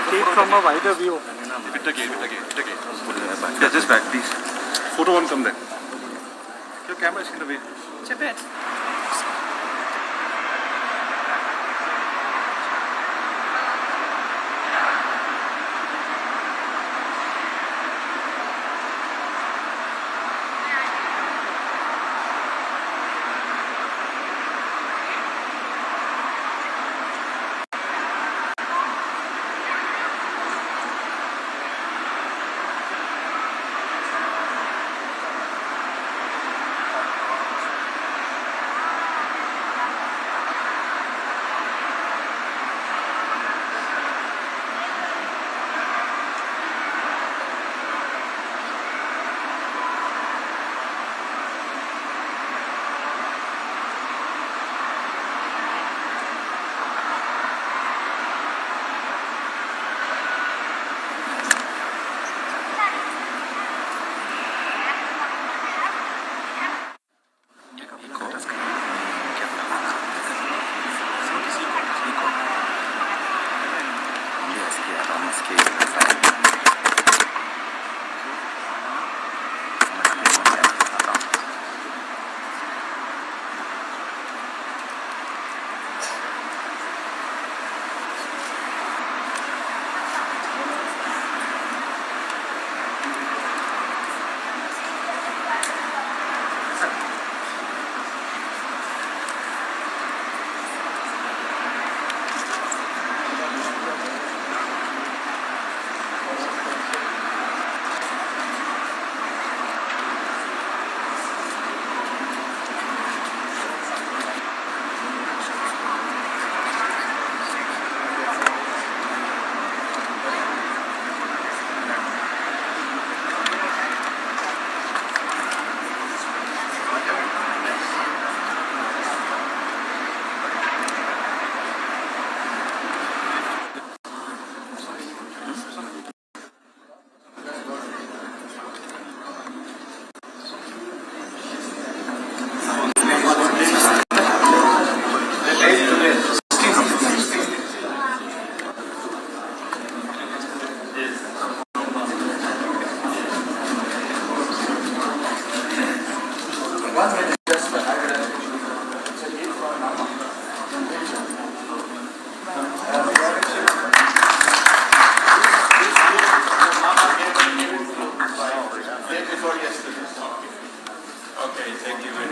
take from a wider view. Bit again. Yeah, just back, please. Photo won't come there. camera is in the way. Chip it.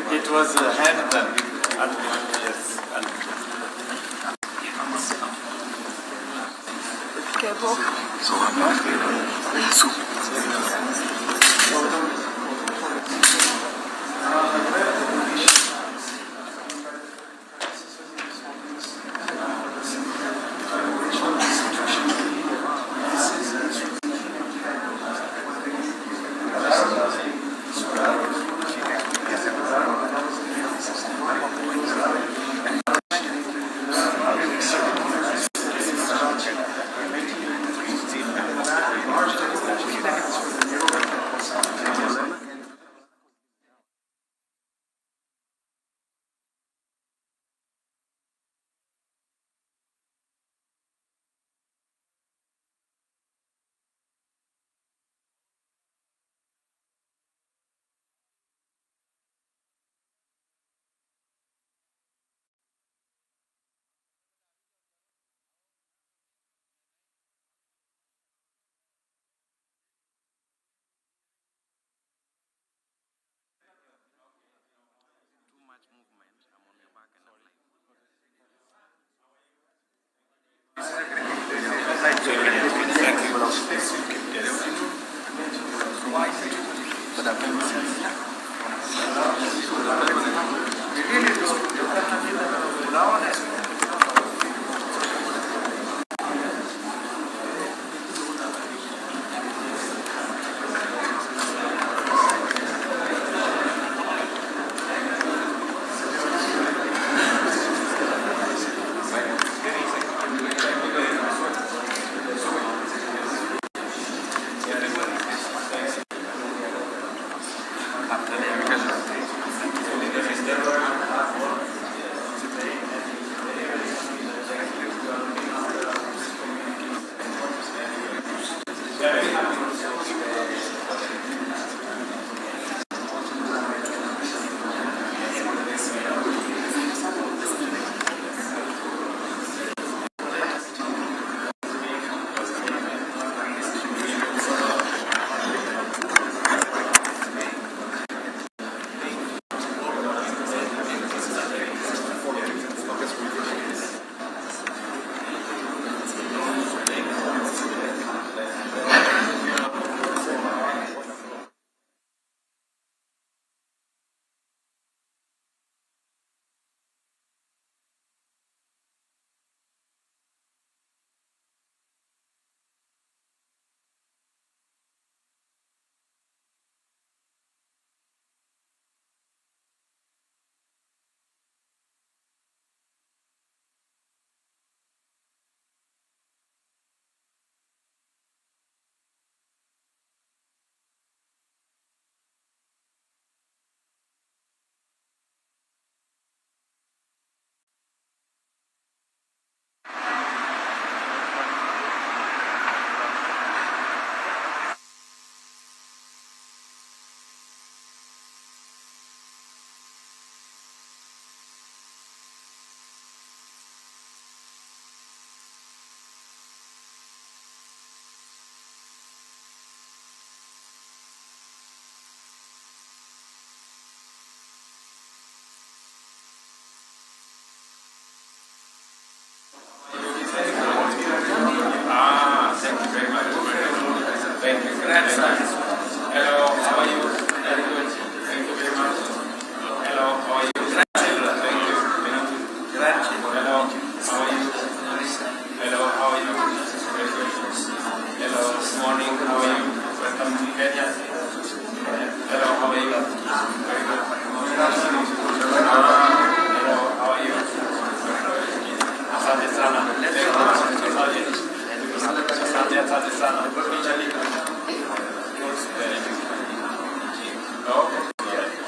It was a hand done. Yes. grandson. Hello, how are you? Very good. Thank you very much. Hello, how are you? Grandchildren. Thank you. Grandchildren. Hello, how are you? Hello, how are you? Very good. Hello, morning. How are you? Welcome to Kenya. Hello, how are you? Very good. Hello, how are you? Asante sana. Asante sana.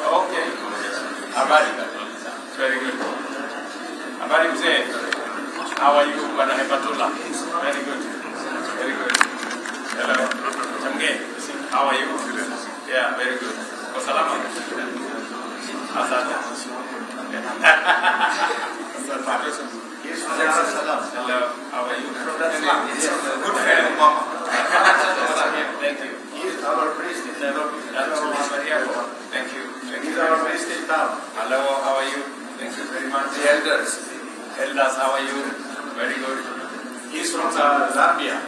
Okay. Habari. Very good. Habari mzee. How are you, Bwana Hepatullah? Very good. Very good. Hello. Chamge. How are you? Yeah, very good. Salama. Asante. Hello. How are you? Good friend, Mama. Thank you. He is our priest in Nairobi. Thank you. He is our priest in town. Hello, how are you? Thank you very much. The elders. Elders, how are you? Very good. He is from Zambia.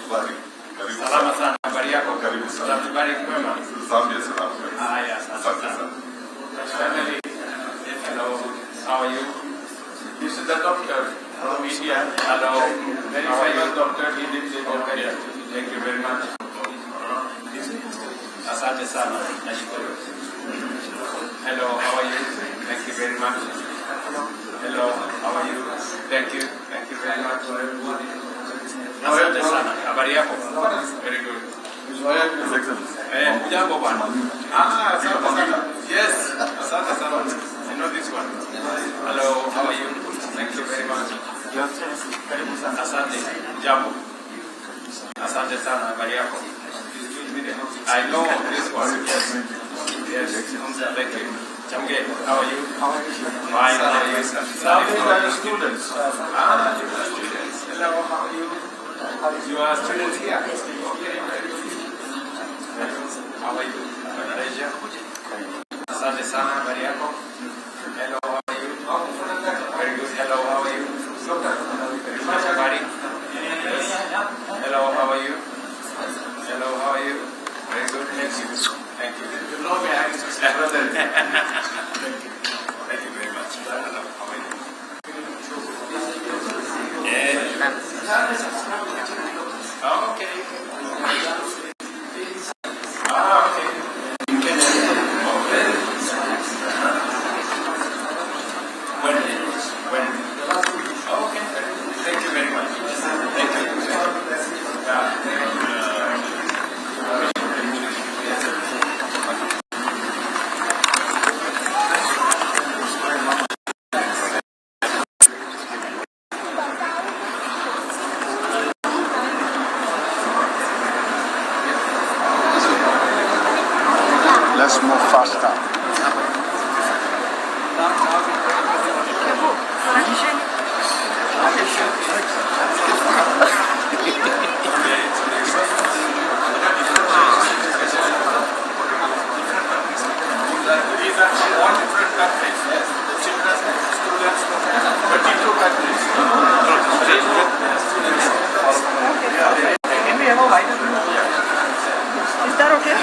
Salama sana. Habari yako? Karibu sana. Habari kwema? Zambia salama. Yes. Asante sana. Family. Hello, how are you? This is the doctor from India. Hello. Very famous doctor. He lives in Bohra. Thank you very much. Asante sana. Nashukuru. Hello, how are you? Thank you very much. Hello, how are you? Thank you. Thank you very much. Asante sana. Habari yako? Very good. His Excellency. Ujambo bwana. Asante sana. Yes. Asante sana. I know this one. Hello, how are you? Thank you very much. Asante. Jambo. Asante sana. Habari yako? I know this one. Yes. Yes. Thank you. Chamge, how are you? Fine. How are you? Now these are the students. You are students. Hello, how are you? You are students here. How are you? Malaysia. Asante sana. Habari yako? Hello, how are you? Very good. Hello, how are you? Very much. Habari. Yes. Hello, how are you? Hello, how are you? Very good. Thank you. Thank you. You know me, I'm his brother. Thank you very much. Hello, how are you? Yeah. Okay. Okay. When? Okay. Thank you very much. Thank you. Let's move faster. These are from all different countries. Yes. The children, students from 22 countries. Can we have a wider view? Is that okay?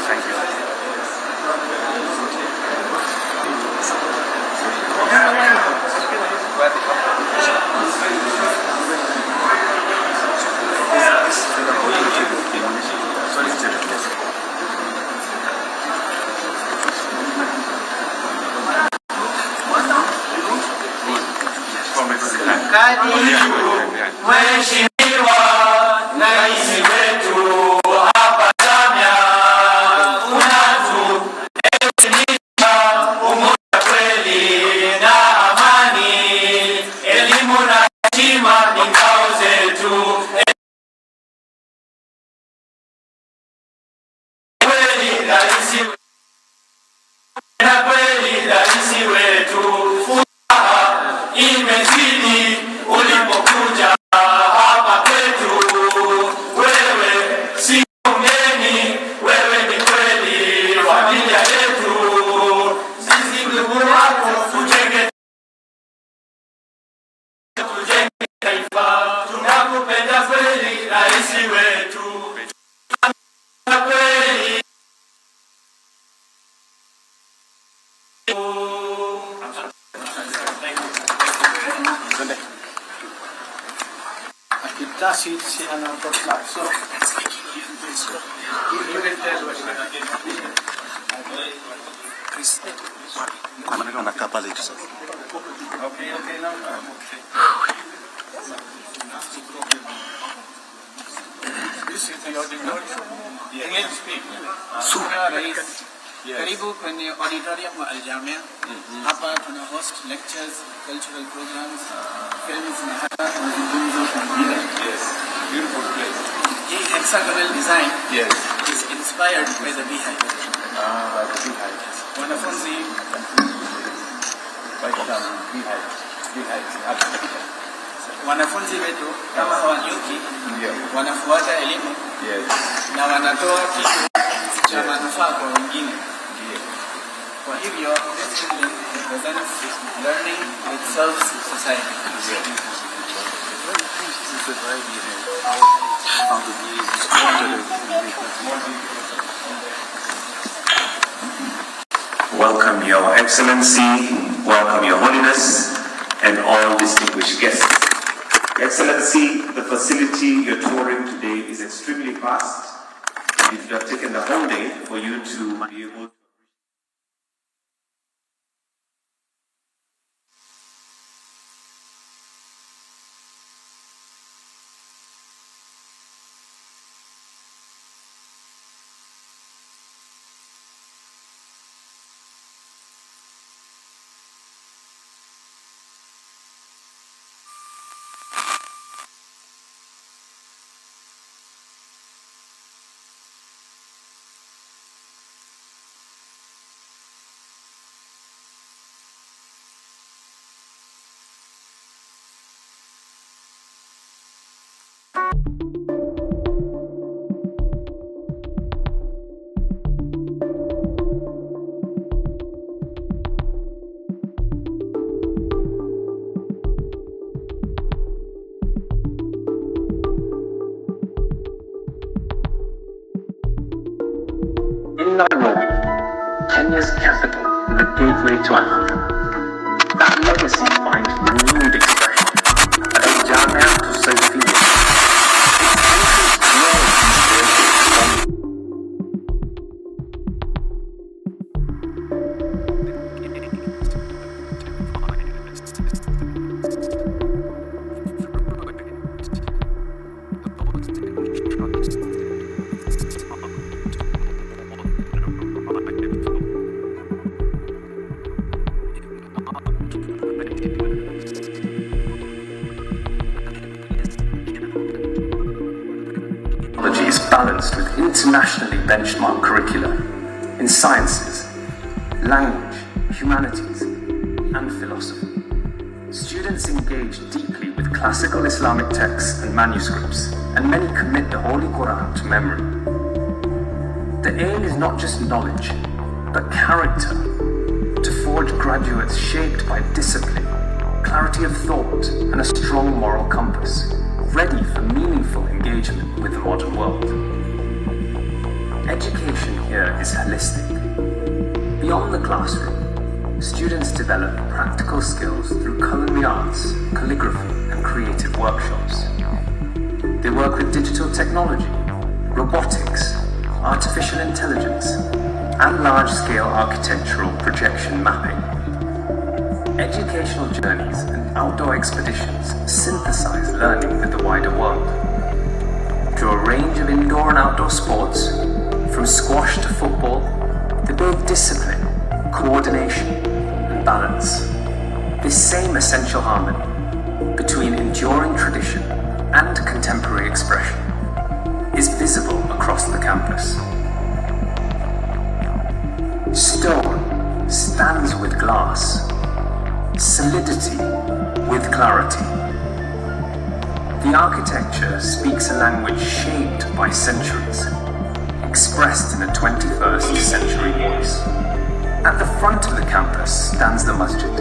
Thank you. Mheshimiwa Rais wetu hapa Zambia, unatuelimisha umoja, kweli na amani, elimu na heshima ni ngao zetu. Kweli rais wetu, furaha imezidi ulipokuja hapa kwetu. Wewe si mgeni, wewe ni kweli familia yetu. Sisi ndugu yako, tujenge taifa, tunakupenda kweli. Kita siya ng pagkakas. So, you can tell what Okay, now. This is your English speak. करीबो कने ऑडिटोरियम में अल्जामिया आप अपना host lectures cultural programmes films में Yes, beautiful place. ये hexagonal design Yes. is inspired by the beehive. By the beehive. Wanafunzi Beehive. wanafunzi wetu kama hawanyuki wanafuata elimu na wanatoa kitu cha manufaa kwa wengine. Kwa hivyo this building represents learning which serves society. Welcome, Your Excellency, welcome, Your Holiness, and all distinguished guests. Excellency, the facility you're touring today is extremely vast, and it would have taken the whole day for you to be able to. In Nairobi, Kenya's capital and the gateway to Africa, that legacy finds renewed expression at Ojana to Sophia. Is balanced with internationally benchmarked curricula in sciences, language, humanities, and philosophy. Students engage deeply with classical Islamic texts and manuscripts, and many commit the Holy Quran to memory. The aim is not just knowledge, but character, to forge graduates shaped by discipline, clarity of thought, and a strong moral compass, ready for meaningful engagement with the modern world. Education here is holistic. Beyond the classroom, students develop practical skills through culinary arts, calligraphy, and creative workshops. They work with digital technology, robotics, artificial intelligence, and large-scale architectural projection mapping. Educational journeys and outdoor expeditions synthesize learning with the wider world. Through a range of indoor and outdoor sports, from squash to football, they build discipline, coordination, and balance. This same essential harmony between enduring tradition and contemporary expression is visible across the campus. Stone stands with glass, solidity with clarity. The architecture speaks a language shaped by centuries, expressed in a 21st century voice. At the front of the campus stands the masjid,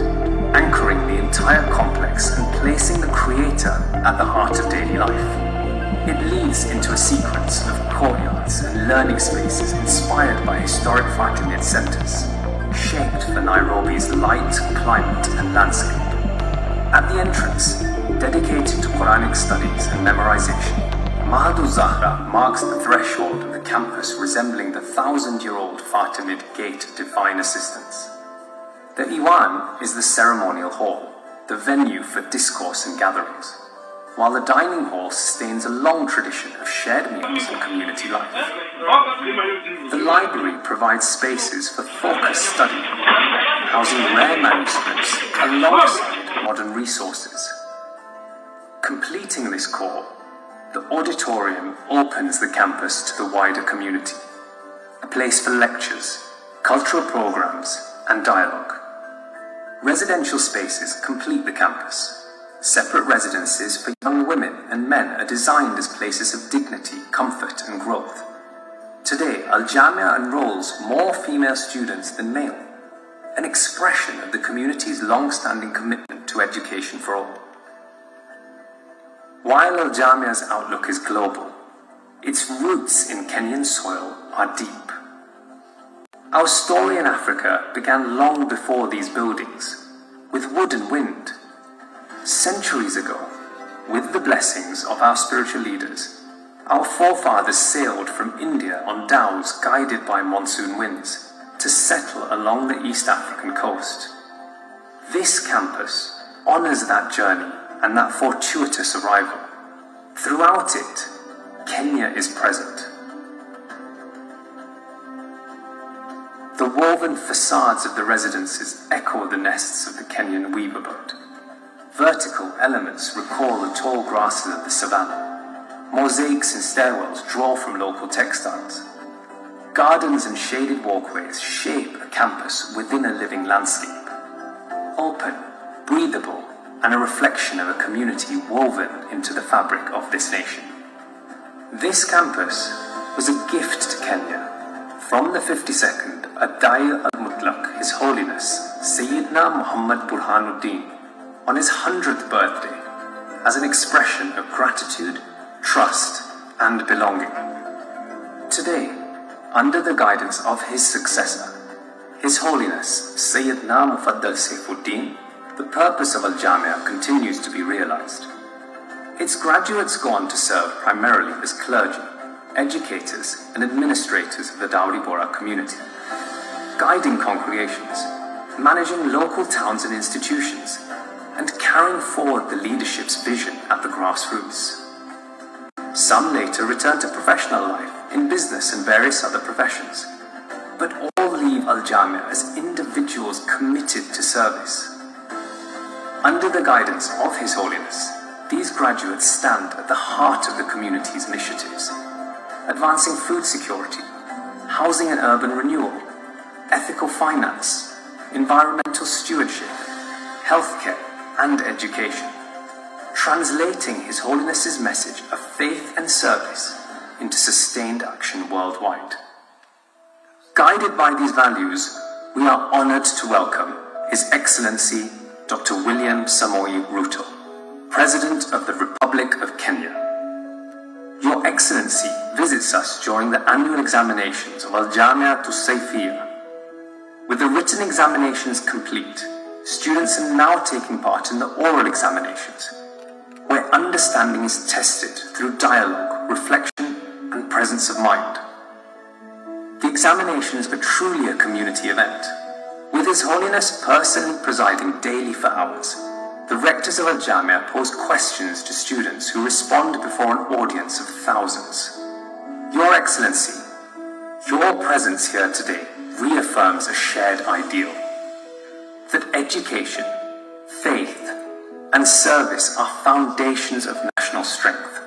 anchoring the entire complex and placing the creator at the heart of daily life. It leads into a sequence of courtyards and learning spaces inspired by historic Fatimid centers, shaped for Nairobi's light, climate and landscape. At the entrance, dedicated to Quranic studies and memorization, Mahadu Zahra marks the threshold of the campus resembling the 1,000-year-old Fatimid Gate of Divine Assistance. The Iwan is the ceremonial hall, the venue for discourse and gatherings, while the dining hall sustains a long tradition of shared meals and community life. The library provides spaces for focused study, housing rare manuscripts alongside modern resources. Completing this core, the auditorium opens the campus to the wider community, a place for lectures, cultural programs, and dialogue. Residential spaces complete the campus. Separate residences for young women and men are designed as places of dignity, comfort, and growth. Today, Al Jamia enrolls more female students than male, an expression of the community's long-standing commitment to education for all. While Al Jamia's outlook is global, its roots in Kenyan soil are deep. Our story in Africa began long before these buildings, with wood and wind. Centuries ago, with the blessings of our spiritual leaders, our forefathers sailed from India on dhows guided by monsoon winds to settle along the East African coast. This campus honors that journey and that fortuitous arrival. Throughout it, Kenya is present. The woven facades of the residences echo the nests of the Kenyan weaver bird. Vertical elements recall the tall grasses of the savannah. Mosaics and stairwells draw from local textiles. Gardens and shaded walkways shape a campus within a living landscape. Open, breathable, and a reflection of a community woven into the fabric of this nation. This campus was a gift to Kenya from the 52nd Adai al-Mutlaq, His Holiness Sayyidina Muhammad Burhanuddin, on his 100th birthday, as an expression of gratitude, trust, and belonging. Today, under the guidance of his successor, His Holiness Sayyidina Mufaddal Saifuddin, the purpose of Al Jamia continues to be realized. Its graduates go on to serve primarily as clergy, educators, and administrators of the Dawoodi Bohra community, guiding congregations, managing local towns and institutions, and carrying forward the leadership's vision at the grassroots. Some later return to professional life in business and various other professions, but all leave Al Jamia as individuals committed to service. Under the guidance of His Holiness, these graduates stand at the heart of the community's initiatives, advancing food security, housing and urban renewal, ethical finance, environmental stewardship, healthcare, and education, translating His Holiness's message of faith and service into sustained action worldwide. Guided by these values, we are honored to welcome His Excellency Dr. William Samoei Ruto, President of the Republic of Kenya. Your Excellency visits us during the annual examinations of Al Jamia to Saifia. With the written examinations complete, students are now taking part in the oral examinations, where understanding is tested through dialogue, reflection, and presence of mind. The examinations are truly a community event, with His Holiness personally presiding daily for hours. The rectors of Al Jamia pose questions to students who respond before an audience of thousands. Your Excellency, your presence here today reaffirms a shared ideal, that education, faith, and service are foundations of national strength.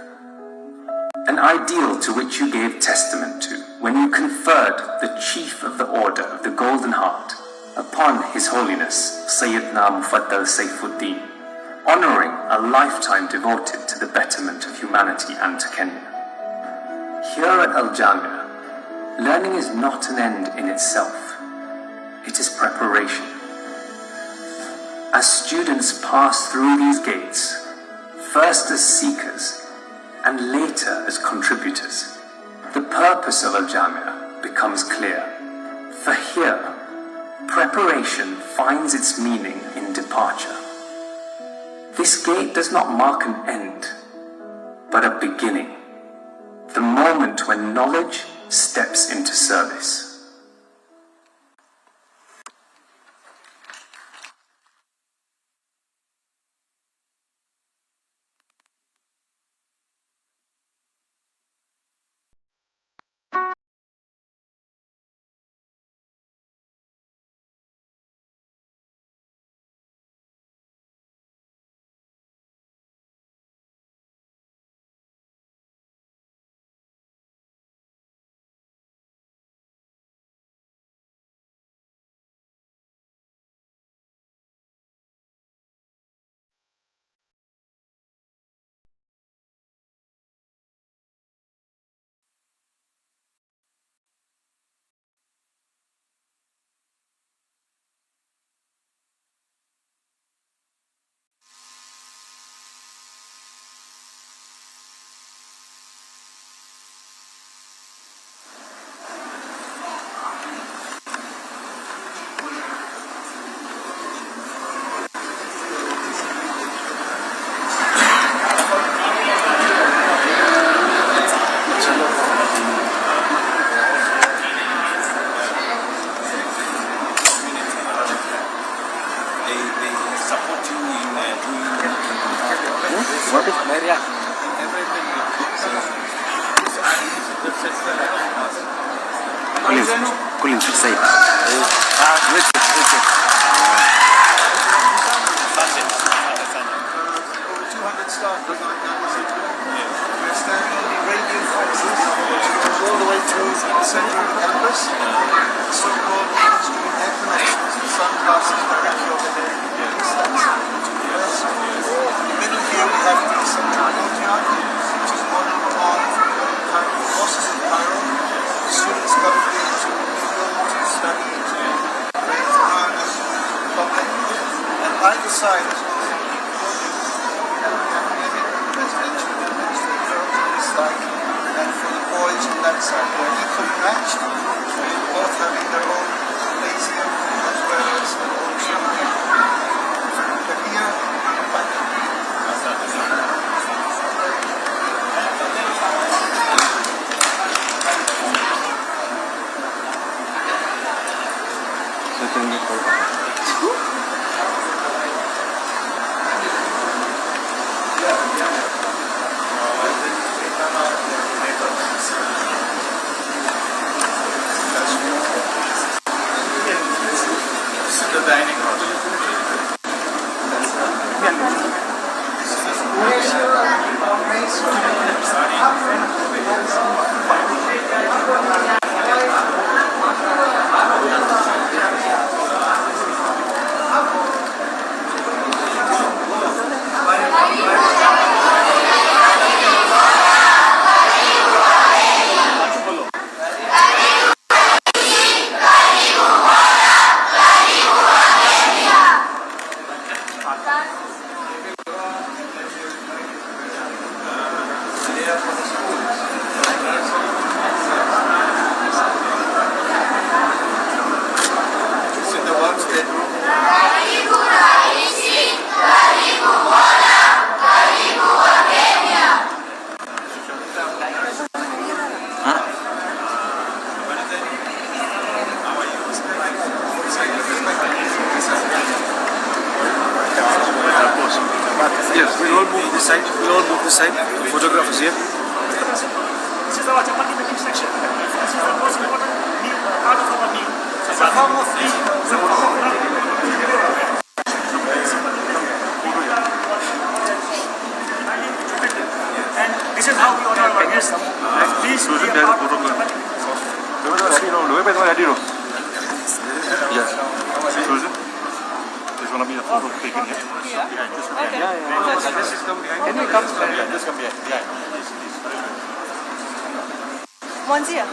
An ideal to which you gave testament to when you conferred the Chief of the Order of the Golden Heart upon His Holiness Sayyidina Mufaddal Saifuddin, honoring a lifetime devoted to the betterment of humanity and to Kenya. Here at Al Jamia, learning is not an end in itself, it is preparation. As students pass through these gates, first as seekers and later as contributors, the purpose of Al Jamia becomes clear. For here, preparation finds its meaning in departure. This gate does not mark an end, but a beginning. The moment when knowledge steps into service. Colin selesai. Over 200 staff working on campus. We're standing on the radiant axis, which goes all the way to the center of the campus. The so-called mainstream air connections. The sun passes directly over there. In the middle here we have the central courtyard, which is modeled on Cairo mosques in Cairo. The students come here to mingle, to study, to pray Quran as public. And either side is also residential buildings for the girls on this side and for the boys on that side. They're equally matched, both having their own gymnasium as well as their own swimming pool. But here, the dining hall. Yes, we'll all move this side. We'll all move this side. Photographers here. This is our Chapati making section. This is the most important meal, part of our meal. It's a form of meal. It's a form of and this is how we honor our guests. And please be a part of the Chapati. Yes. Susan, there's going to be a photo taken here. This is come behind. Can we come behind? This come behind. Yeah. Monzia.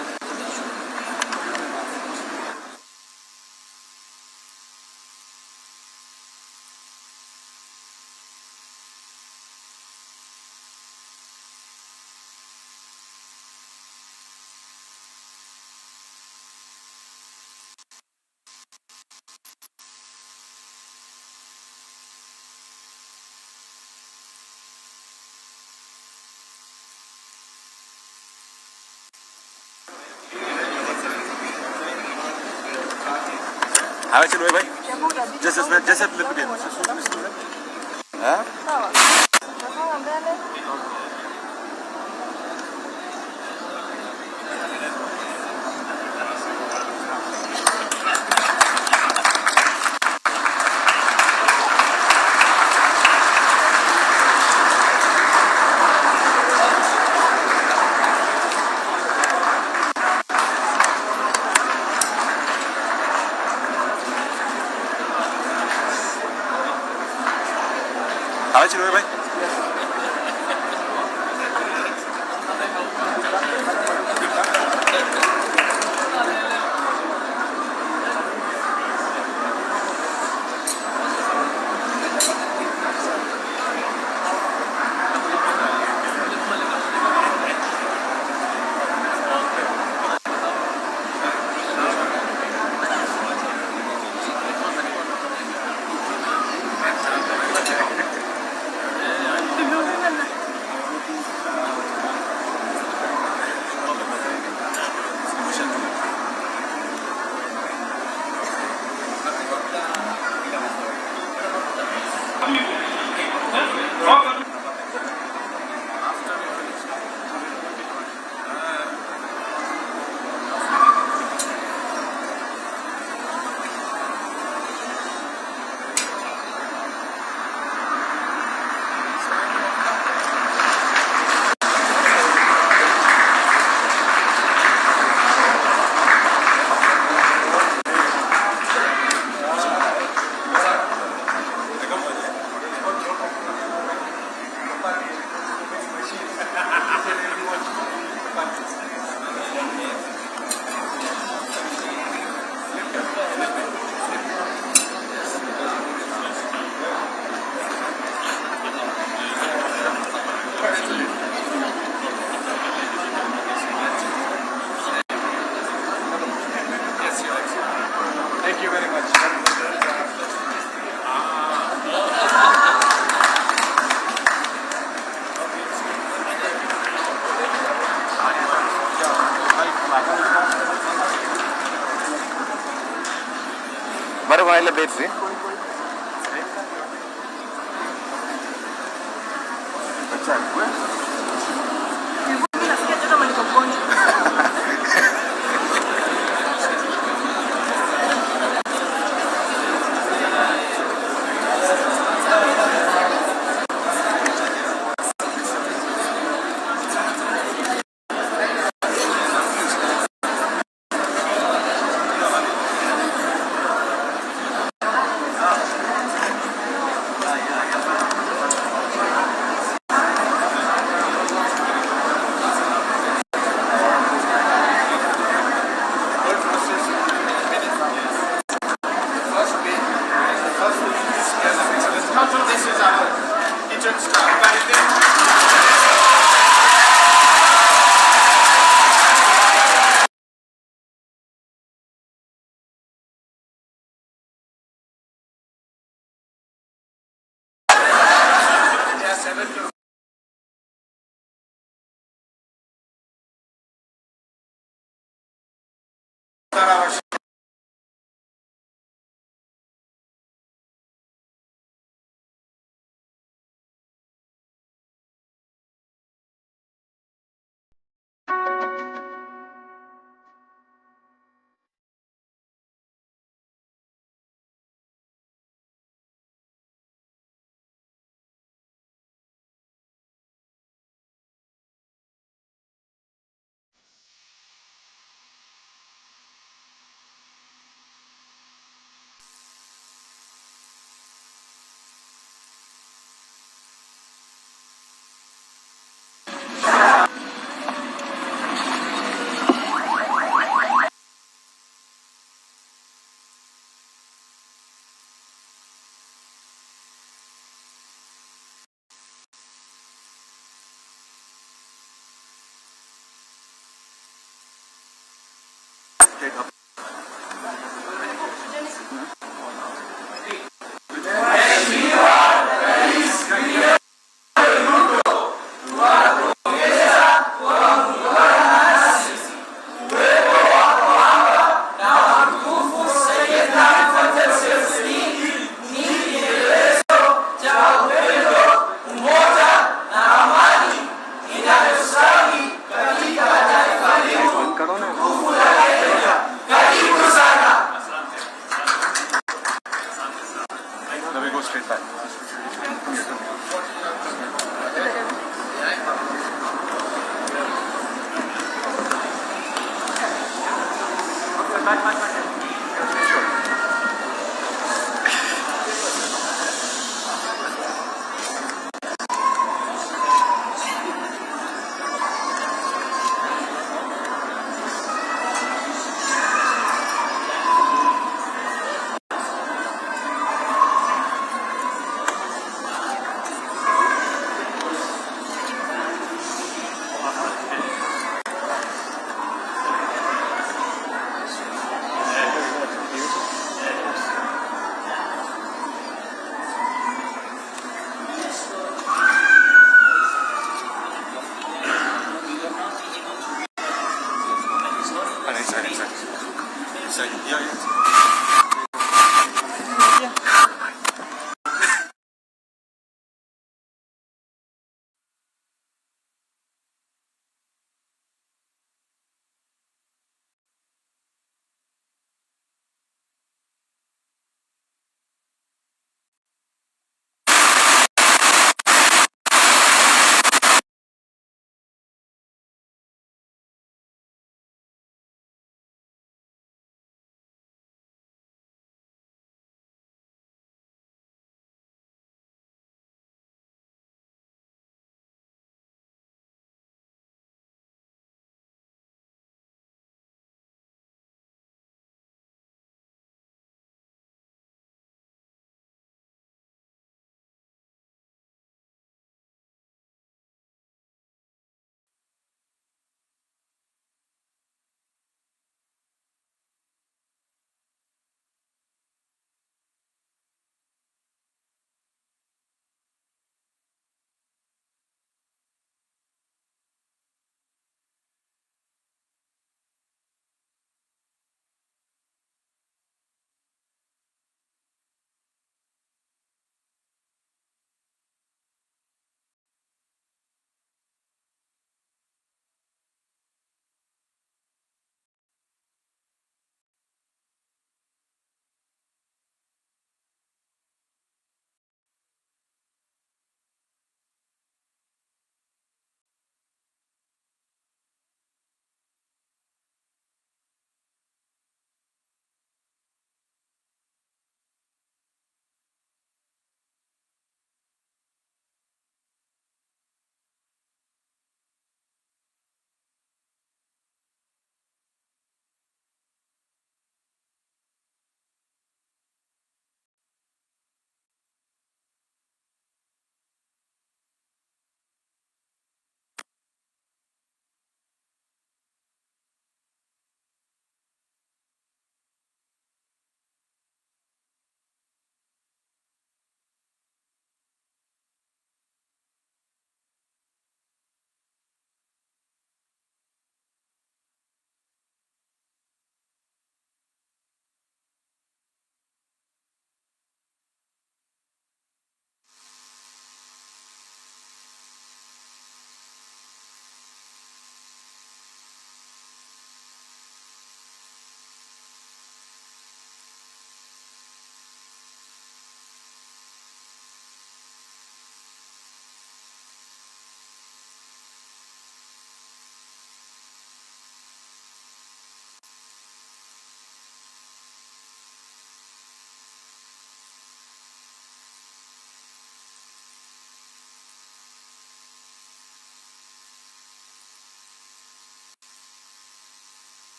Acha niwe bhai. Just a little bit. Huh? Sawa. Nasonga mbele. Acha niwe bhai. Thank you very much. Bari waile betri. Mimi nasikia joto kama niko mgonjwa. This is our kitchen staff.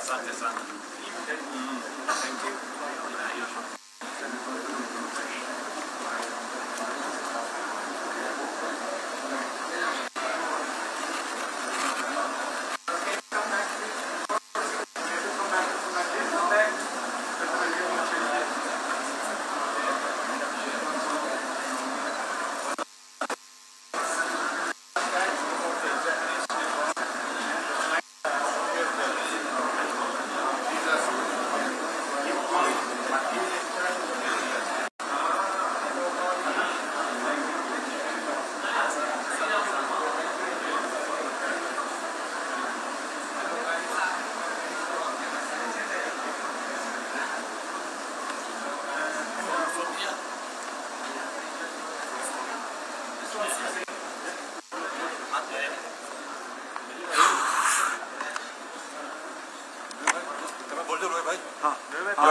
Asante sana. Thank you.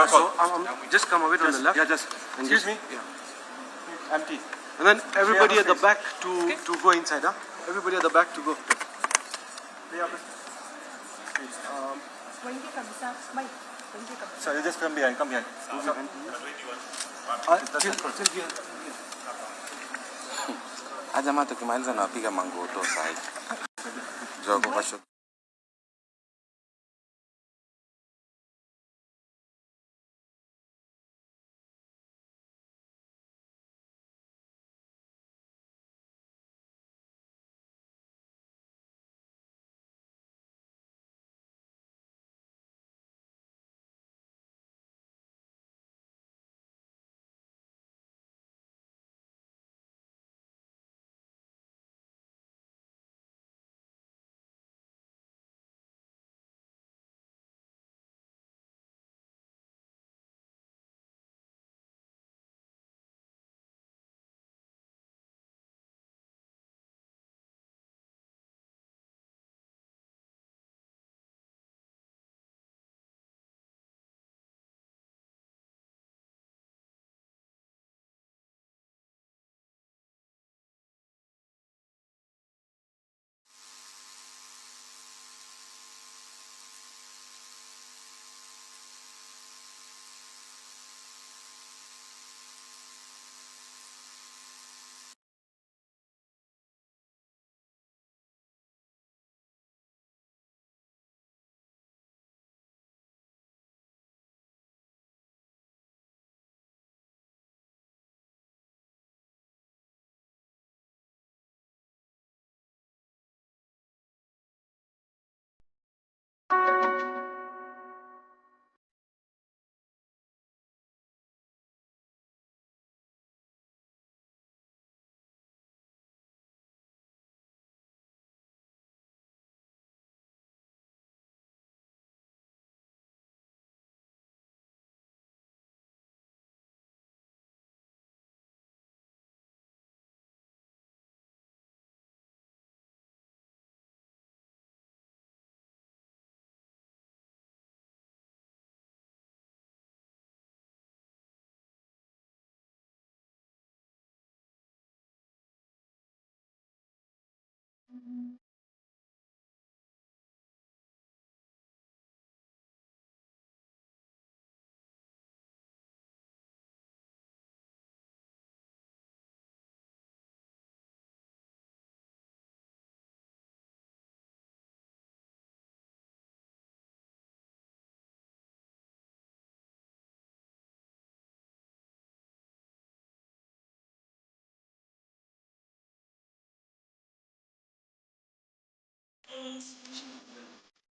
So just come a bit on the left. Yeah, just excuse me. Yeah. Empty. And then everybody at the back to go inside, huh? Everybody at the back to go. So you just come behind, come behind. Jamaa tukimaliza nawapiga mangoto sasa. Jogo kwa shot.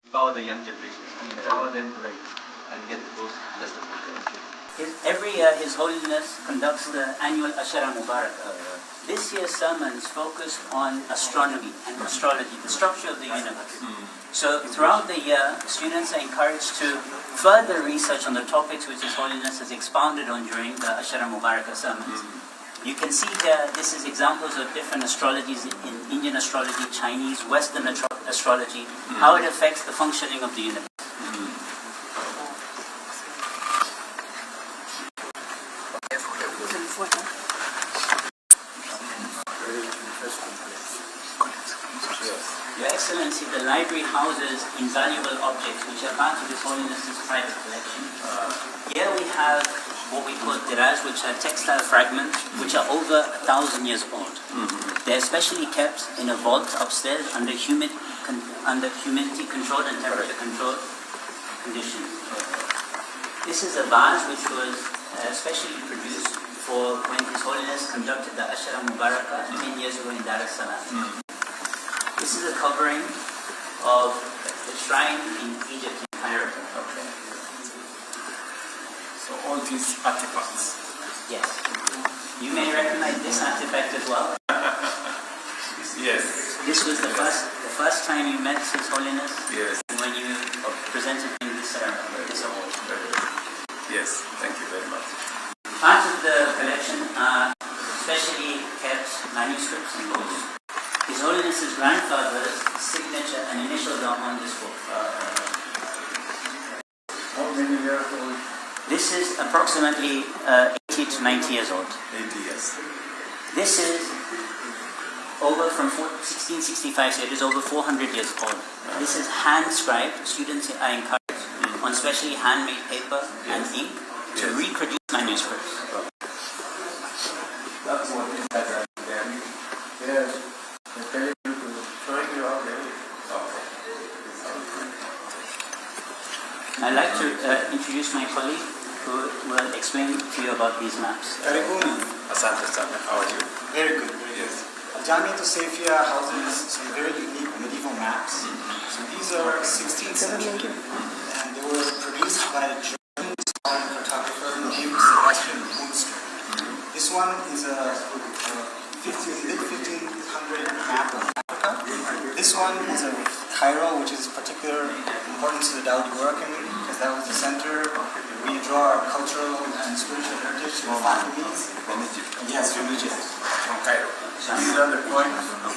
Empower the young generation, empower them to write and get those lessons. Every year, His Holiness conducts the annual Ashara Mubarak. This year's sermon is focused on astronomy and astrology, the structure of the universe. So throughout the year, students are encouraged to further research on the topics which His Holiness has expounded on during the Ashara Mubarak sermons. You can see here, this is examples of different astrologies in Indian astrology, Chinese, Western astrology, how it affects the functioning of the universe. Your Excellency, the library houses invaluable objects which are part of His Holiness's private collection. Here we have what we call tiras, which are textile fragments which are over 1,000 years old. They're especially kept in a vault upstairs under humidity controlled and temperature controlled conditions. This is a vase which was specially produced for when His Holiness conducted the Ashara Mubarakah 10 years ago in Dar es Salaam. This is a covering of the shrine in Egypt, in Cairo. Okay. So all these artifacts. Yes. You may recognize this artifact as well. Yes. This was the first time you met His Holiness. Yes. When you presented him this award. Yes. Thank you very much. Part of the collection are specially kept manuscripts and books. His Holiness's grandfather's signature and initials are on this book. How many years old? This is approximately 80 to 90 years old. 80 years. This is over from 1665, so it is over 400 years old. This is hand-scribed. Students are encouraged on specially handmade paper and ink to reproduce manuscripts. That's what is that there. Yes. They're telling you to showing you how they do. I'd like to introduce my colleague who will explain to you about these maps. Karibuni. Asante sana. How are you? Very good. Yes. Jamiat Safia houses some very unique medieval maps. So these are 16th century, and they were produced by a German scholar and cartographer named Sebastian Munster. This one is a mid-1500 map of Africa. This one is of Cairo, which is particular importance to the Dawoodi Bohra community, because that was the center where we draw our cultural and spiritual heritage to the Fatimis. From Egypt. Yes, from Egypt. From Cairo. These are the coins of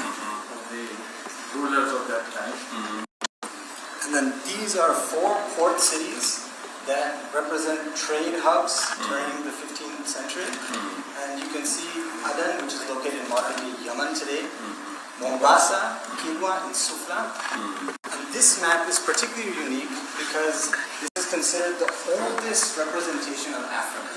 the rulers of that time. And then these are 4 port cities that represent trade hubs during the 15th century. And you can see Aden, which is located in modern-day Yemen today, Mombasa, Kigwa, and Sufla. And this map is particularly unique because this is considered the oldest representation of Africa.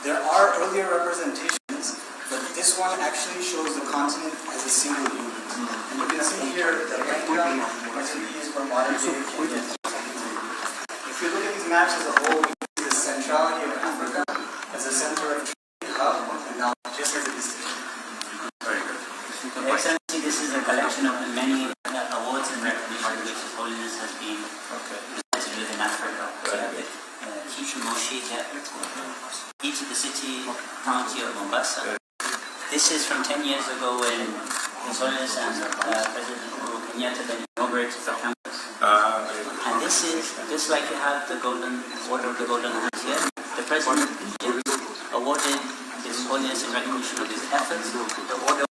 There are earlier representations, but this one actually shows the continent as a single unit. And you can see here the Benga is for modern-day Kenya. If you look at these maps as a whole, we see the centrality of Africa as a center of trade hub, and now just as it is today. Very good. Your Excellency, this is a collection of many awards and recognition which His Holiness has been presented with in Africa. We have the Kishu Moshi here, each of the city, county of Mombasa. This is from 10 years ago when His Holiness and President Uhuru Kenyatta then inaugurated the campus. And this is, just like you have the golden order of the golden hands here, the President awarded His Holiness in recognition of his efforts, the order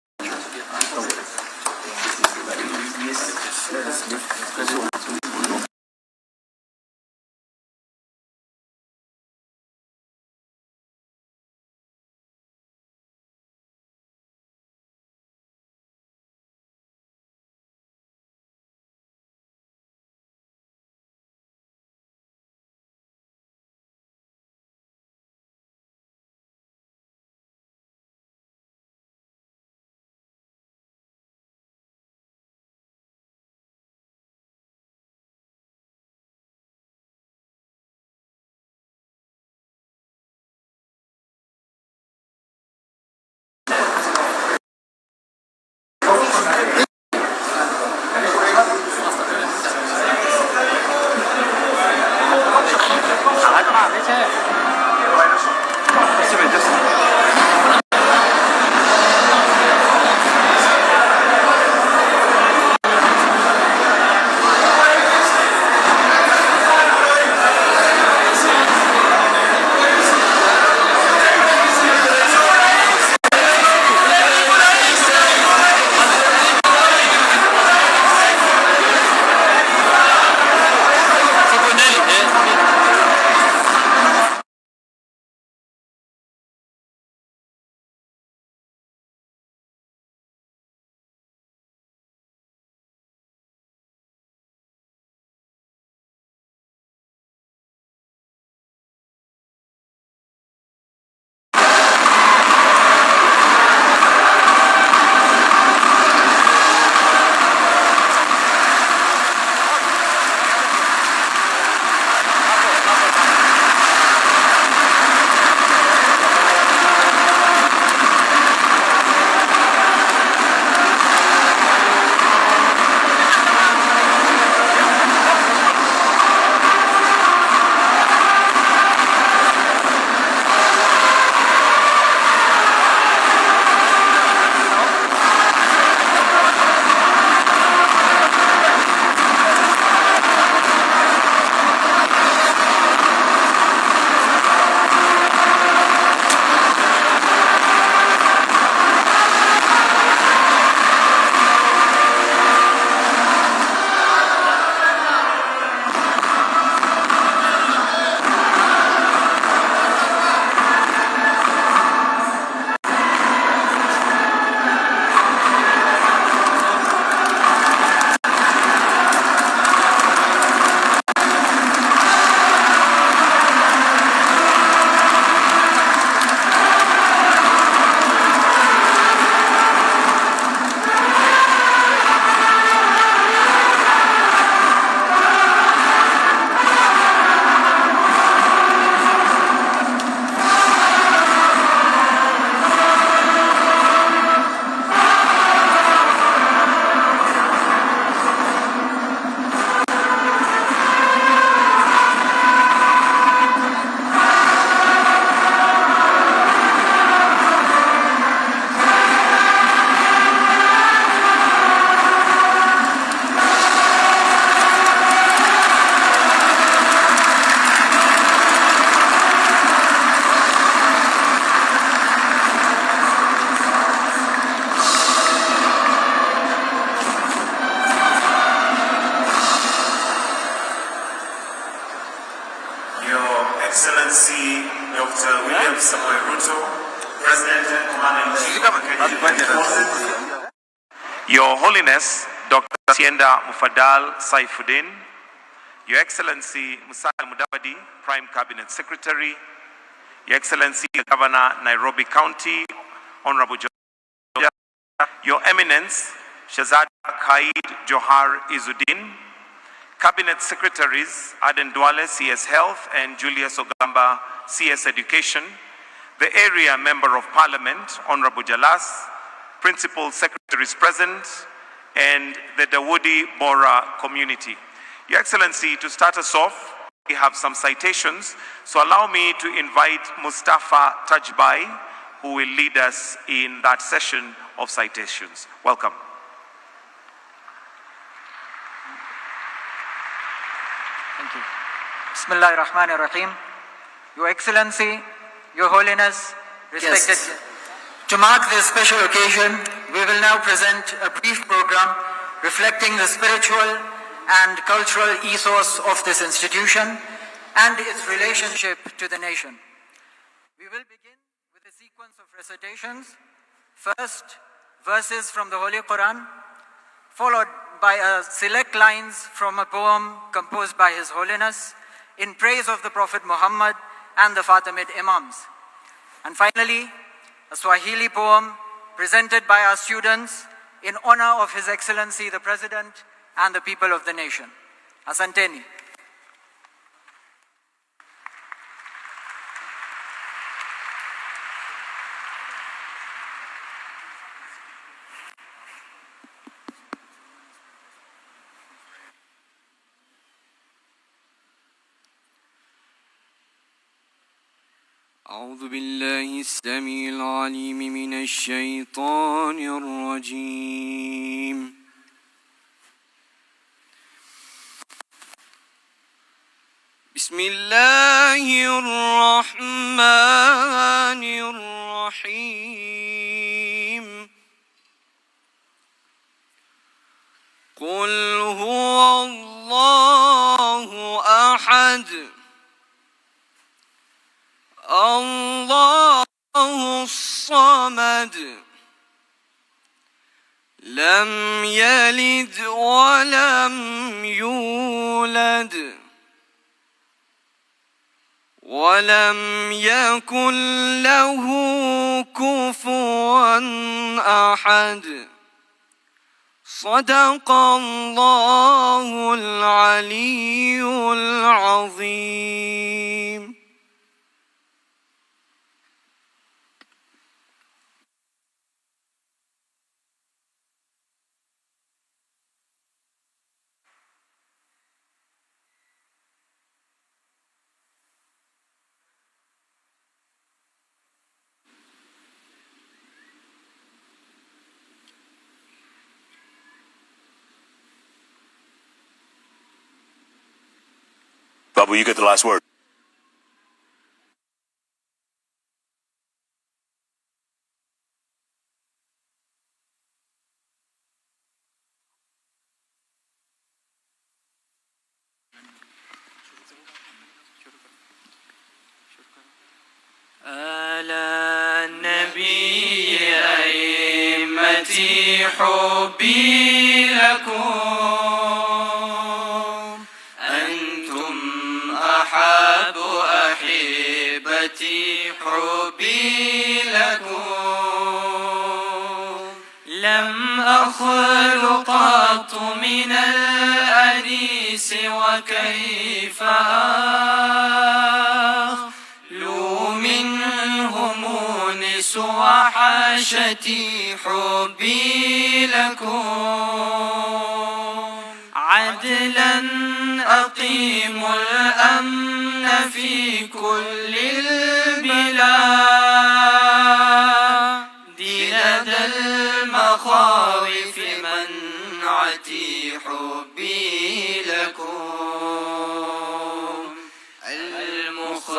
Excellency Dr. William Samoei Ruto, President and Commander-in-Chief of Kenya. Your Holiness, Dr. Tienda Mufadal Saifuddin, Your Excellency Musalia Mudavadi, Prime Cabinet Secretary, Your Excellency Governor, Nairobi County, Honorable John, Your Eminence, Shahzad Khaid Johar Izzuddin, Cabinet Secretaries, Aden Duale, CS Health, and Julius Ogamba, CS Education, the Area Member of Parliament, Honorable Jalas, Principal Secretaries present, and the Dawoodi Bohra community. Your Excellency, to start us off, we have some citations, so allow me to invite Mustafa Tajbai, who will lead us in that session of citations. Welcome. Thank you. Bismillah ar-Rahman ar-Rahim. Your Excellency, Your Holiness, respected guests. To mark this special occasion, we will now present a brief program reflecting the spiritual and cultural ethos of this institution and its relationship to the nation. We will begin with a sequence of recitations. First, verses from the Holy Quran, followed by select lines from a poem composed by His Holiness in praise of the Prophet Muhammad and the Fatimid Imams. And finally, a Swahili poem presented by our students in honor of His Excellency the President and the people of the nation. Asanteni. أعوذ بالله السميع العليم من الشيطان الرجيم بسم الله الرحمن الرحيم قل هو الله أحد الله الصمد لم يلد ولم يولد ولم يكن له كفوا أحد صدق الله العلي العظيم. Babu, you get the last word. على النبي أئمتي حبي لكم أنتم أحب أحبتي حبي لكم لم أخل قط من الأنيس وكيف وحاشتي حبي لكم عدلا أقيم الأمن في كل البلاد لدى المخاوف منعتي حبي لكم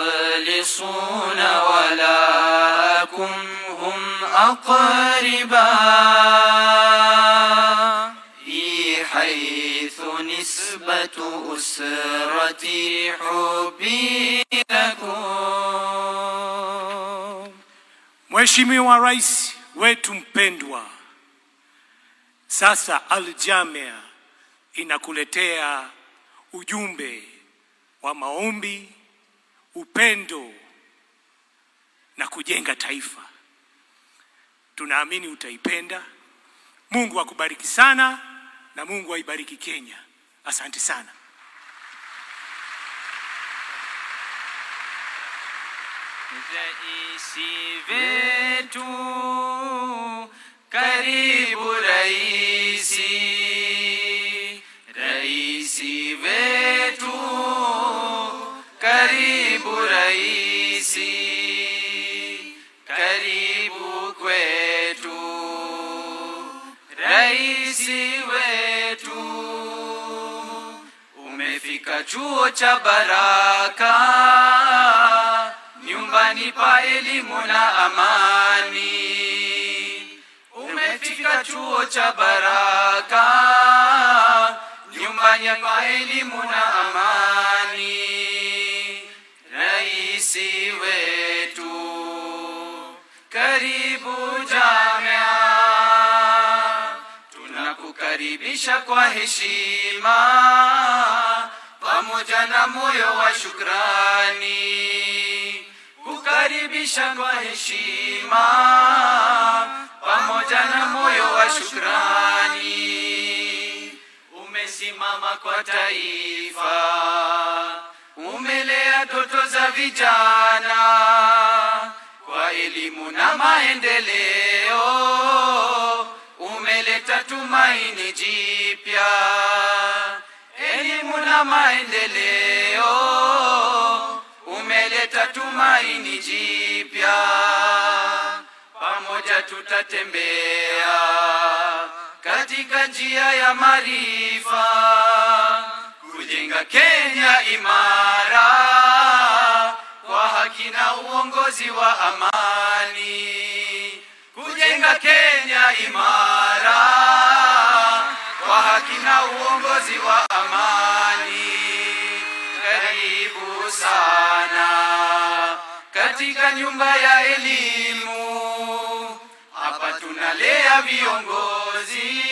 المخلصون ولكم هم أقرباء حيث نسبة أسرتي حبي لكم. Mheshimiwa Rais wetu mpendwa, sasa Al-Jamia inakuletea ujumbe wa maombi, upendo na kujenga taifa. Tunaamini utaipenda. Mungu akubariki sana na Mungu aibariki Kenya. Asante sana. Raisi wetu, karibu raisi. Raisi wetu, karibu raisi. Karibu kwetu, raisi wetu. Umefika chuo cha baraka, nyumbani pa elimu na amani. Umefika chuo cha baraka, nyumbani pa elimu na amani. Raisi wetu, karibu Jamia. Tunakukaribisha kwa heshima, pamoja na moyo wa shukrani. Kukaribisha kwa heshima, pamoja na moyo wa shukrani. Umesimama kwa taifa, umelea ndoto za vijana, kwa elimu na maendeleo umeleta tumaini jipya. Elimu na maendeleo umeleta tumaini jipya. Pamoja tutatembea katika njia ya maarifa, kujenga Kenya imara kwa haki na uongozi wa amani. Kujenga Kenya imara kwa haki na uongozi wa amani. Karibu sana katika nyumba ya elimu. Hapa tunalea viongozi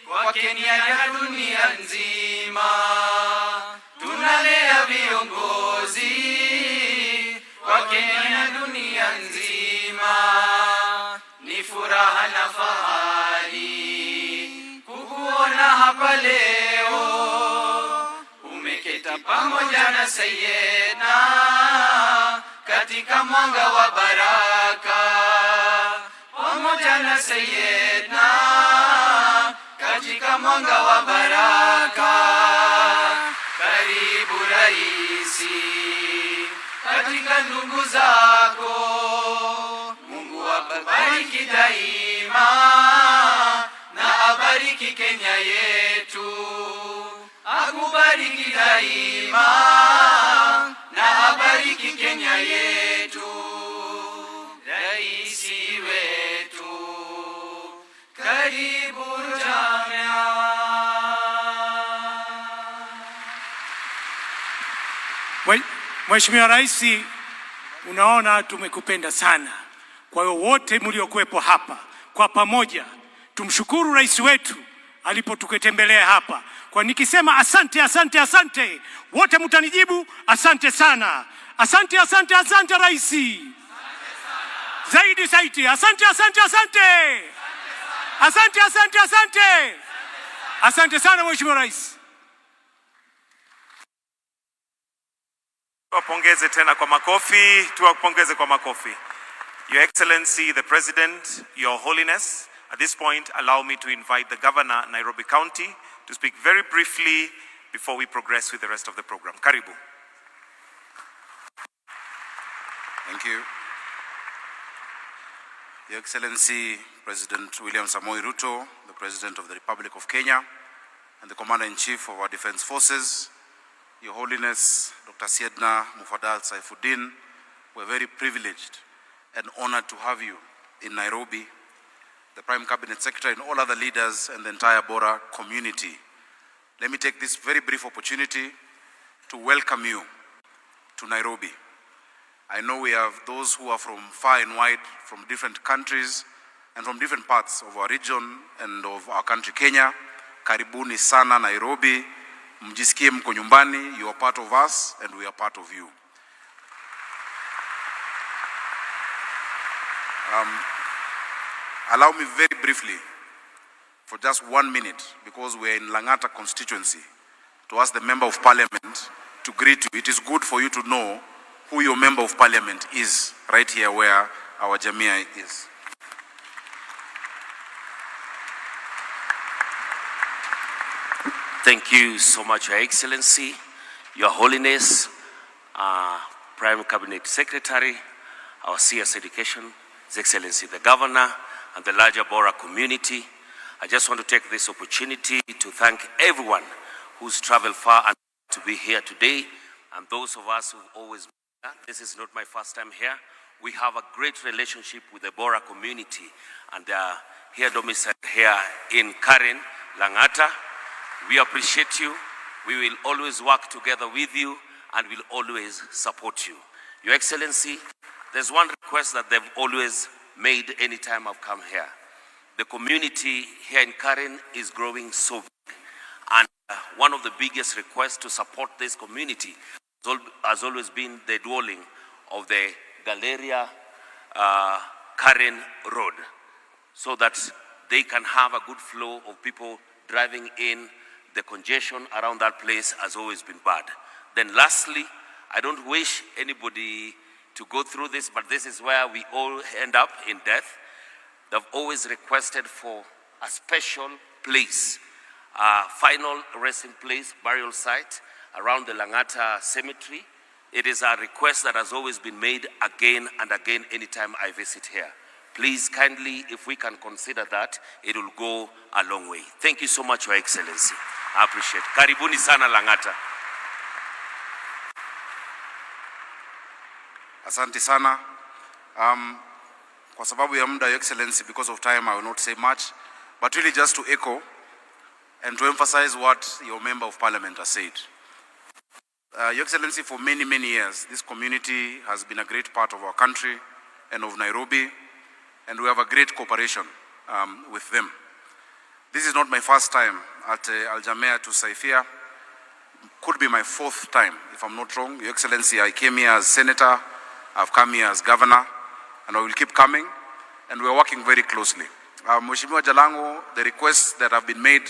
kwa Kenya na dunia nzima. Tunalea viongozi kwa Kenya na dunia nzima. Ni furaha na fahari kukuona hapa leo. Umeketa pamoja na Sayyidna katika mwanga wa baraka. Pamoja na Sayyidna katika mwanga wa baraka. Karibu raisi katika ndugu zako. Mungu akubariki daima na abariki Kenya yetu. Akubariki daima na abariki Kenya yetu. Raisi wetu, karibu Jamia. Mheshimiwa Rais, unaona tumekupenda sana. Kwa hiyo wote mliokuwepo hapa kwa pamoja tumshukuru rais wetu alipotuketembelea hapa. Kwa nikisema asante, asante, asante, wote mtanijibu asante sana. Asante, asante, asante rais. Zaidi zaidi, asante, asante, asante. Asante, asante, asante. Asante sana Mheshimiwa Rais. Tuwapongeze tena kwa makofi, tuwapongeze kwa makofi. Your Excellency, the President, Your Holiness, at this point, allow me to invite the Governor, Nairobi County, to speak very briefly before we progress with the rest of the program. Karibu. Thank you. Your Excellency, President William Samoei Ruto, the President of the Republic of Kenya, and the Commander-in-Chief of our Defense Forces, Your Holiness, Dr. Sayyidna Mufadal Saifuddin, we're very privileged and honored to have you in Nairobi, the Prime Cabinet Secretary and all other leaders and the entire Bohra community. let me take this very brief opportunity to welcome you to Nairobi. I know we have those who are from far and wide, from different countries and from different parts of our region and of our country, Kenya. Karibuni sana Nairobi. Mjisikie mko nyumbani. You are part of us and we are part of you. Allow me very briefly, for just 1 minute, because we are in Langata constituency, to ask the Member of Parliament to greet you. It is good for you to know who your Member of Parliament is, right here where our Jamia is. Thank you so much, Your Excellency, Your Holiness, Prime Cabinet Secretary, our CS Education, His Excellency the Governor, and the larger Bohra community. I just want to take this opportunity to thank everyone who's traveled far and to be here today, and those of us who've always been here. This is not my first time here. We have a great relationship with the Bohra community, and they are here domiciled here in Karen, Langata. We appreciate you. We will always work together with you and will always support you. Your Excellency, there's one request that they've always made anytime I've come here. The community here in Karen is growing so big. And one of the biggest requests to support this community has always been the dwelling of the Galleria Karen Road, so that they can have a good flow of people driving in. The congestion around that place has always been bad. Then lastly, I don't wish anybody to go through this, but this is where we all end up in death. They've always requested for a special place, a final resting place, burial site around the Langata cemetery. It is a request that has always been made again and again anytime I visit here. Please kindly, if we can consider that, it will go a long way. Thank you so much, Your Excellency. I appreciate it. Karibuni sana Langata. Asante sana. Kwa sababu ya muda, Your Excellency, because of time, I will not say much, but really just to echo and to emphasize what your Member of Parliament has said. Your Excellency, for many, many years, this community has been a great part of our country and of Nairobi, and we have a great cooperation with them. This is not my first time at Al-Jamia to Saifia. Could be my fourth time, if I'm not wrong. Your Excellency, I came here as Senator, I've come here as Governor, and I will keep coming, and we're working very closely. Mheshimiwa Jalango, the requests that have been made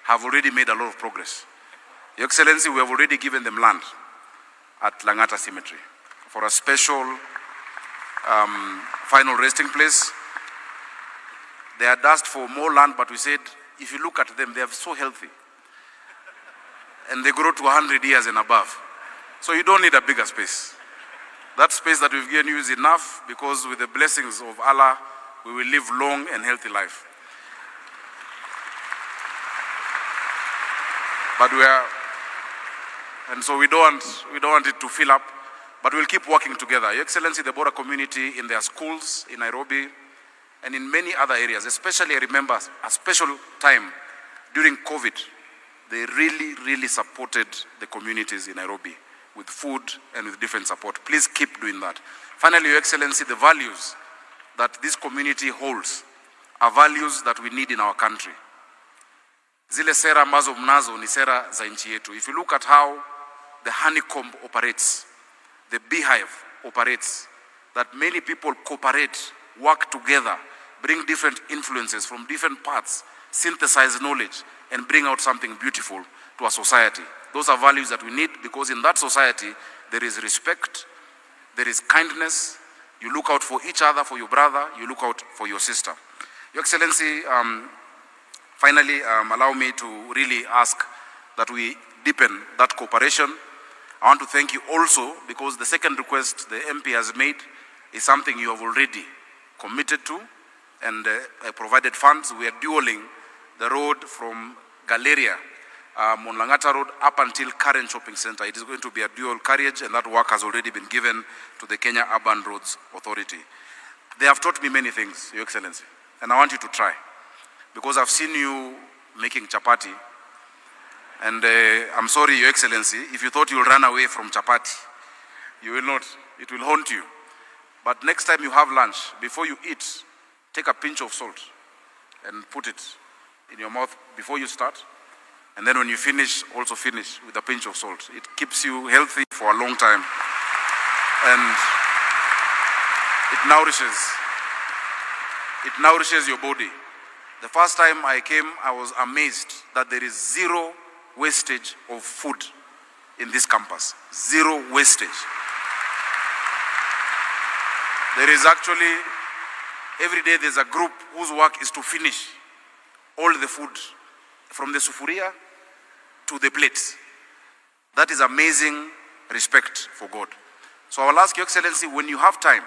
have already made a lot of progress. Your Excellency, we have already given them land at Langata Cemetery for a special final resting place. They had asked for more land, but we said, if you look at them, they are so healthy. And they grow to 100 years and above. So you don't need a bigger space. That space that we've given you is enough, because with the blessings of Allah, we will live long and healthy life. But and so we don't want it to fill up, but we'll keep working together. Your Excellency, the Bohra community in their schools in Nairobi and in many other areas, especially I remember a special time during COVID, they really, really supported the communities in Nairobi with food and with different support. Please keep doing that. Finally, Your Excellency, the values that this community holds are values that we need in our country. Zile sera ambazo mnazo ni sera za nchi yetu. If you look at how the honeycomb operates, the beehive operates, that many people cooperate, work together, bring different influences from different parts, synthesize knowledge, and bring out something beautiful to our society. Those are values that we need, because in that society, there is respect, there is kindness. You look out for each other, for your brother, you look out for your sister. Your Excellency, finally, allow me to really ask that we deepen that cooperation. I want to thank you also, because the second request the MP has made is something you have already committed to and provided funds. We are dualing the road from Galleria, Monlangata Road, up until Karen Shopping Center. It is going to be a dual carriage, and that work has already been given to the Kenya Urban Roads Authority. They have taught me many things, Your Excellency, and I want you to try, because I've seen you making chapati, And I'm sorry, Your Excellency, if you thought you'll run away from chapati, you will not. It will haunt you. But next time you have lunch, before you eat, take a pinch of salt and put it in your mouth before you start. And then when you finish, also finish with a pinch of salt. It keeps you healthy for a long time. And it nourishes your body. The first time I came, I was amazed that there is zero wastage of food in this campus. Zero wastage. There is actually, every day there's a group whose work is to finish all the food from the sufuria to the plates. That is amazing respect for God. So I will ask Your Excellency, when you have time,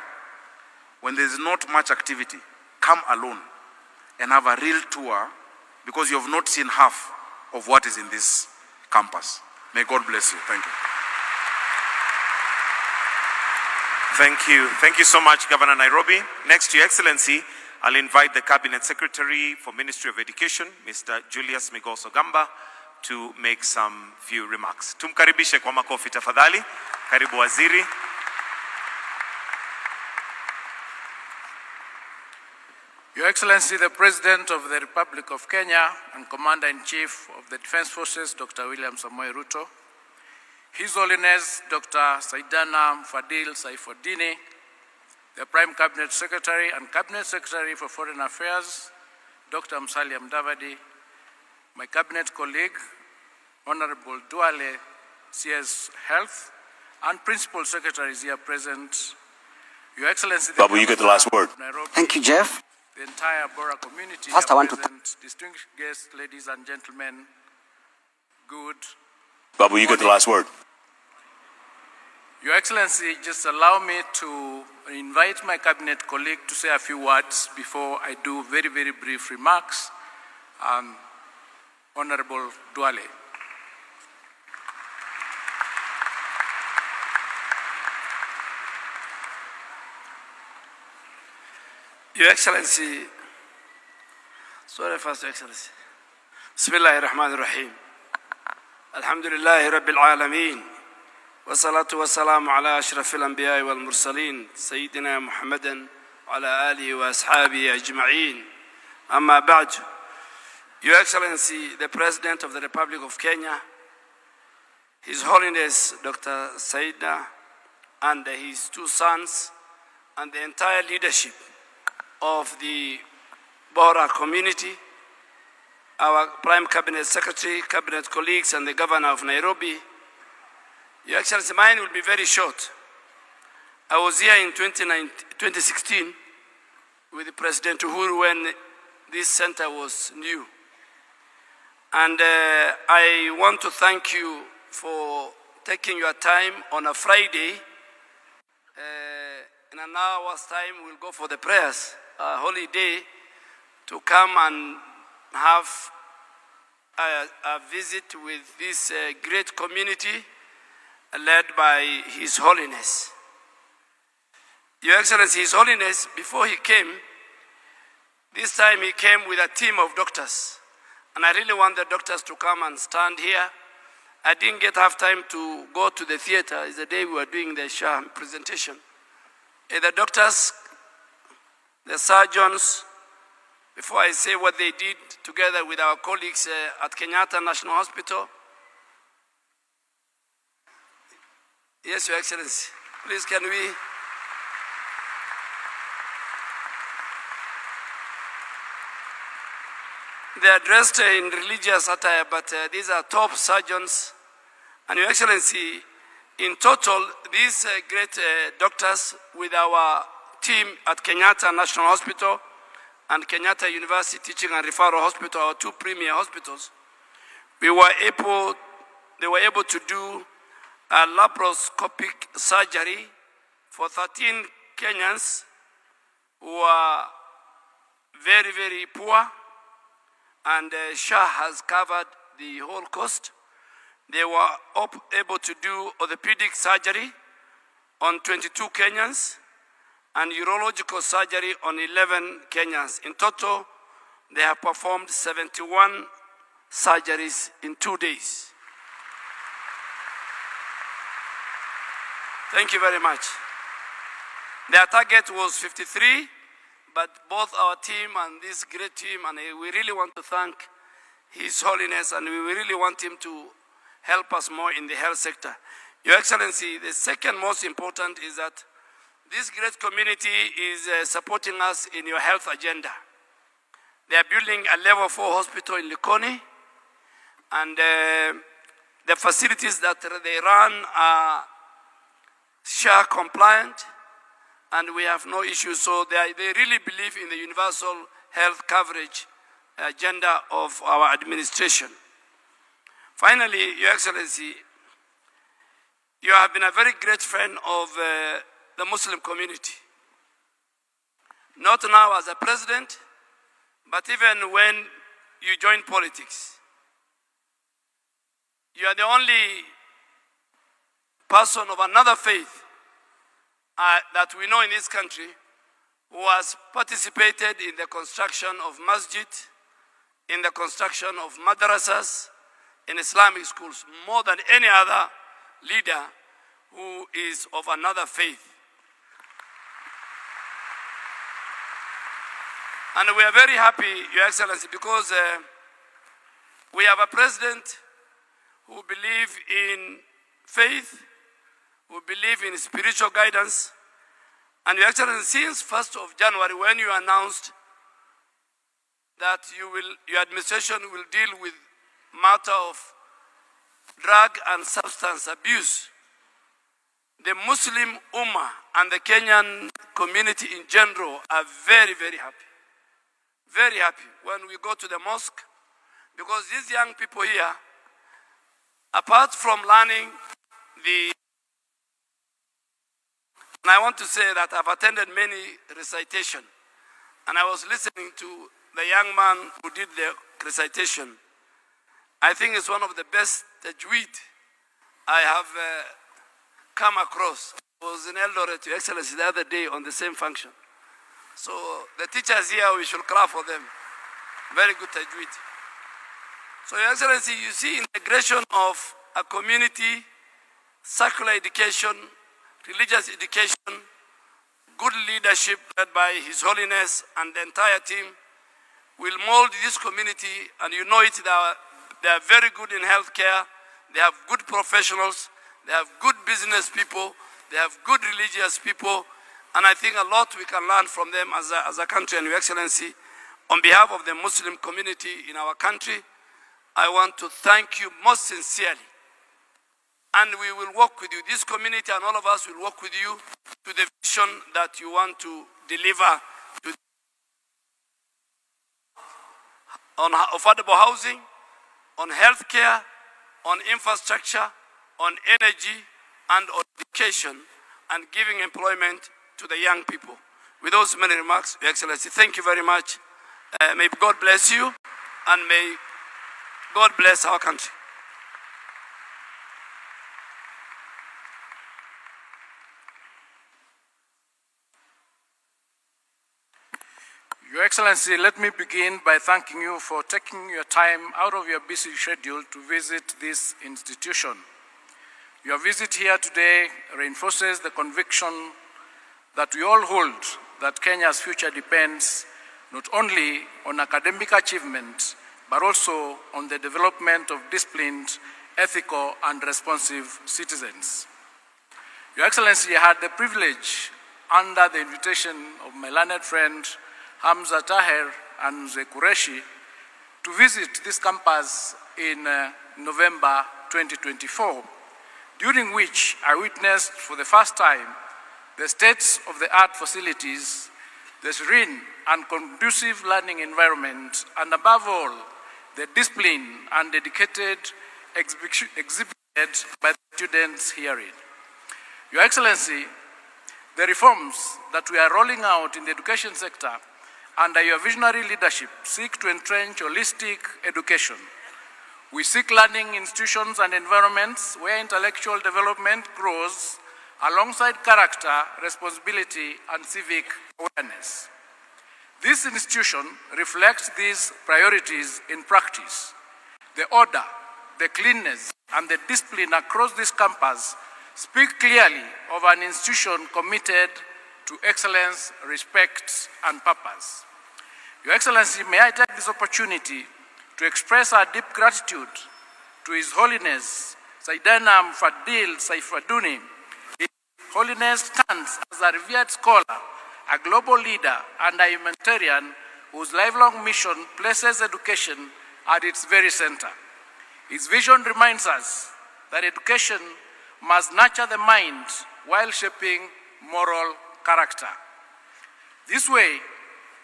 when there's not much activity, come alone and have a real tour, because you have not seen half of what is in this campus. May God bless you. Thank you. Thank you. Thank you so much, Governor Nairobi. Next, Your Excellency, I'll invite the Cabinet Secretary for Ministry of Education, Mr. Julius Migoso Gamba, to make some few remarks. Tumkaribishe kwa makofi tafadhali. Karibu Waziri. Your Excellency, the President of the Republic of Kenya and Commander-in-Chief of the Defense Forces, Dr. William Samoei Ruto, His Holiness Dr. Saidana Mfadil Saifuddini, the Prime Cabinet Secretary and Cabinet Secretary for Foreign Affairs, Dr. Musalia Mudavadi, my Cabinet colleague, Honorable Duale, CS Health, and Principal Secretaries here present, Your Excellency, Babu, you get the last word. Nairobi, Thank you, Jeff. the entire Bohra community, First, I want to present, distinguished guests, ladies and gentlemen, good. Babu, you get the last word. Your Excellency, just allow me to invite my cabinet colleague to say a few words before I do very, very brief remarks. Honorable Duale. Your Excellency, sorry, First Your Excellency. Bismillahirrahmanirrahim. Alhamdulillahi Rabbil Alameen. والصلاة والسلام على أشرف الأنبياء والمرسلين سيدنا محمد وعلى آله وأصحابه أجمعين. أما بعد, Your Excellency, the President of the Republic of Kenya, His Holiness Dr. Saidna, and his two sons, and the entire leadership of the Bohra community, our Prime Cabinet Secretary, Cabinet colleagues, and the Governor of Nairobi. Your Excellency, mine will be very short. I was here in 2016 with President Uhuru when this center was new. And I want to thank you for taking your time on a Friday. In an hour's time, we'll go for the prayers, a holiday, to come and have a visit with this great community led by His Holiness. Your Excellency, His Holiness, before he came, this time he came with a team of doctors. And I really want the doctors to come and stand here. I didn't get half time to go to the theater. It's the day we were doing the Shah presentation. The doctors, the surgeons, before I say what they did together with our colleagues at Kenyatta National Hospital. Yes, Your Excellency. Please, can we? They are dressed in religious attire, but these are top surgeons. And Your Excellency, in total, these great doctors with our team at Kenyatta National Hospital and Kenyatta University Teaching and Referral Hospital, our two premier hospitals, they were able to do a laparoscopic surgery for 13 Kenyans who are very, very poor, and Shah has covered the whole cost. They were able to do orthopedic surgery on 22 Kenyans and urological surgery on 11 Kenyans. In total, they have performed 71 surgeries in 2 days. Thank you very much. Their target was 53, but both our team and this great team, and we really want to thank His Holiness, and we really want him to help us more in the health sector. Your Excellency, the second most important is that this great community is supporting us in your health agenda. They are building a level 4 hospital in Likoni, and the facilities that they run are SHA compliant, and we have no issues. So they really believe in the universal health coverage agenda of our administration. Finally, Your Excellency, you have been a very great friend of the Muslim community. Not now as a president, but even when you joined politics. You are the only person of another faith that we know in this country who has participated in the construction of masjid, in the construction of madrasas, in Islamic schools, more than any other leader who is of another faith. And we are very happy, Your Excellency, because we have a president who believes in faith, who believes in spiritual guidance. And Your Excellency, since 1st of January, when you announced that your administration will deal with matter of drug and substance abuse, the Muslim Ummah and the Kenyan community in general are very, very happy. Very happy when we go to the mosque, because these young people here, apart from learning and I want to say that I've attended many recitation, and I was listening to the young man who did the recitation. I think it's one of the best tajweed I have come across. I was in Eldoret, Your Excellency, the other day on the same function. So the teachers here, we should clap for them. Very good tajweed. So Your Excellency, you see integration of a community, secular education, religious education, good leadership led by His Holiness and the entire team will mold this community, and you know it, they are very good in healthcare, they have good professionals, they have good business people, they have good religious people, and I think a lot we can learn from them as a country. And Your Excellency, on behalf of the Muslim community in our country, I want to thank you most sincerely. And we will work with you. This community and all of us will work with you to the vision that you want to deliver on affordable housing, on healthcare, on infrastructure, on energy, and on education, and giving employment to the young people. With those many remarks, Your Excellency, thank you very much. May God bless you, and may God bless our country. Your Excellency, let me begin by thanking you for taking your time out of your busy schedule to visit this institution. Your visit here today reinforces the conviction that we all hold that Kenya's future depends not only on academic achievement, but also on the development of disciplined, ethical, and responsive citizens. Your Excellency, I had the privilege, under the invitation of my learned friend, Hamza Taher and Mzee Kureshi, to visit this campus in November 2024, during which I witnessed for the first time the state-of-the-art facilities, the serene and conducive learning environment, and above all, the discipline and dedicated exhibited by the students herein. Your Excellency, the reforms that we are rolling out in the education sector under your visionary leadership seek to entrench holistic education. We seek learning institutions and environments where intellectual development grows alongside character, responsibility, and civic awareness. This institution reflects these priorities in practice. The order, the cleanness, and the discipline across this campus speak clearly of an institution committed to excellence, respect, and purpose. Your Excellency, may I take this opportunity to express our deep gratitude to His Holiness Saidana Mfadil Saifuddin. His Holiness stands as a revered scholar, a global leader, and a humanitarian whose lifelong mission places education at its very center. His vision reminds us that education must nurture the mind while shaping moral character. This way,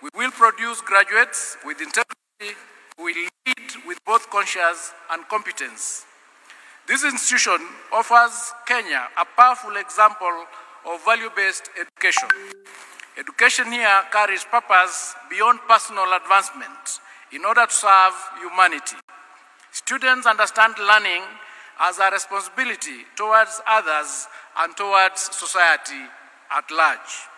we will produce graduates with integrity who will lead with both conscience and competence. This institution offers Kenya a powerful example of value-based education. Education here carries purpose beyond personal advancement in order to serve humanity. Students understand learning as a responsibility towards others and towards society at large.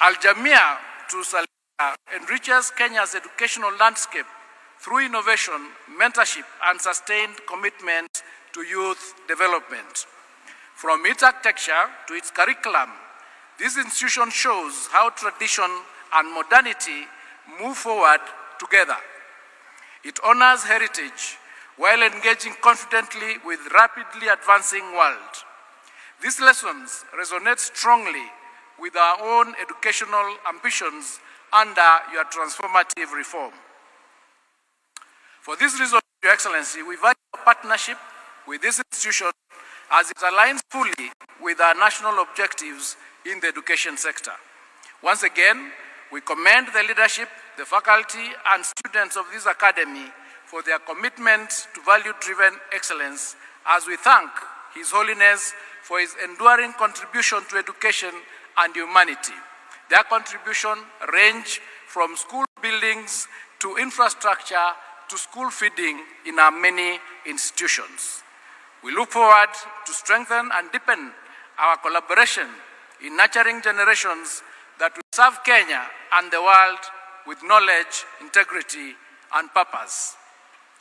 Al-Jamia to Salika enriches Kenya's educational landscape through innovation, mentorship, and sustained commitment to youth development. From its architecture to its curriculum, this institution shows how tradition and modernity move forward together. It honors heritage while engaging confidently with rapidly advancing world. These lessons resonate strongly with our own educational ambitions under your transformative reform. For this reason, Your Excellency, we value our partnership with this institution as it aligns fully with our national objectives in the education sector. Once again, we commend the leadership, the faculty, and students of this academy for their commitment to value-driven excellence, as we thank His Holiness for his enduring contribution to education and humanity. Their contribution range from school buildings to infrastructure to school feeding in our many institutions. We look forward to strengthen and deepen our collaboration in nurturing generations that will serve Kenya and the world with knowledge, integrity, and purpose.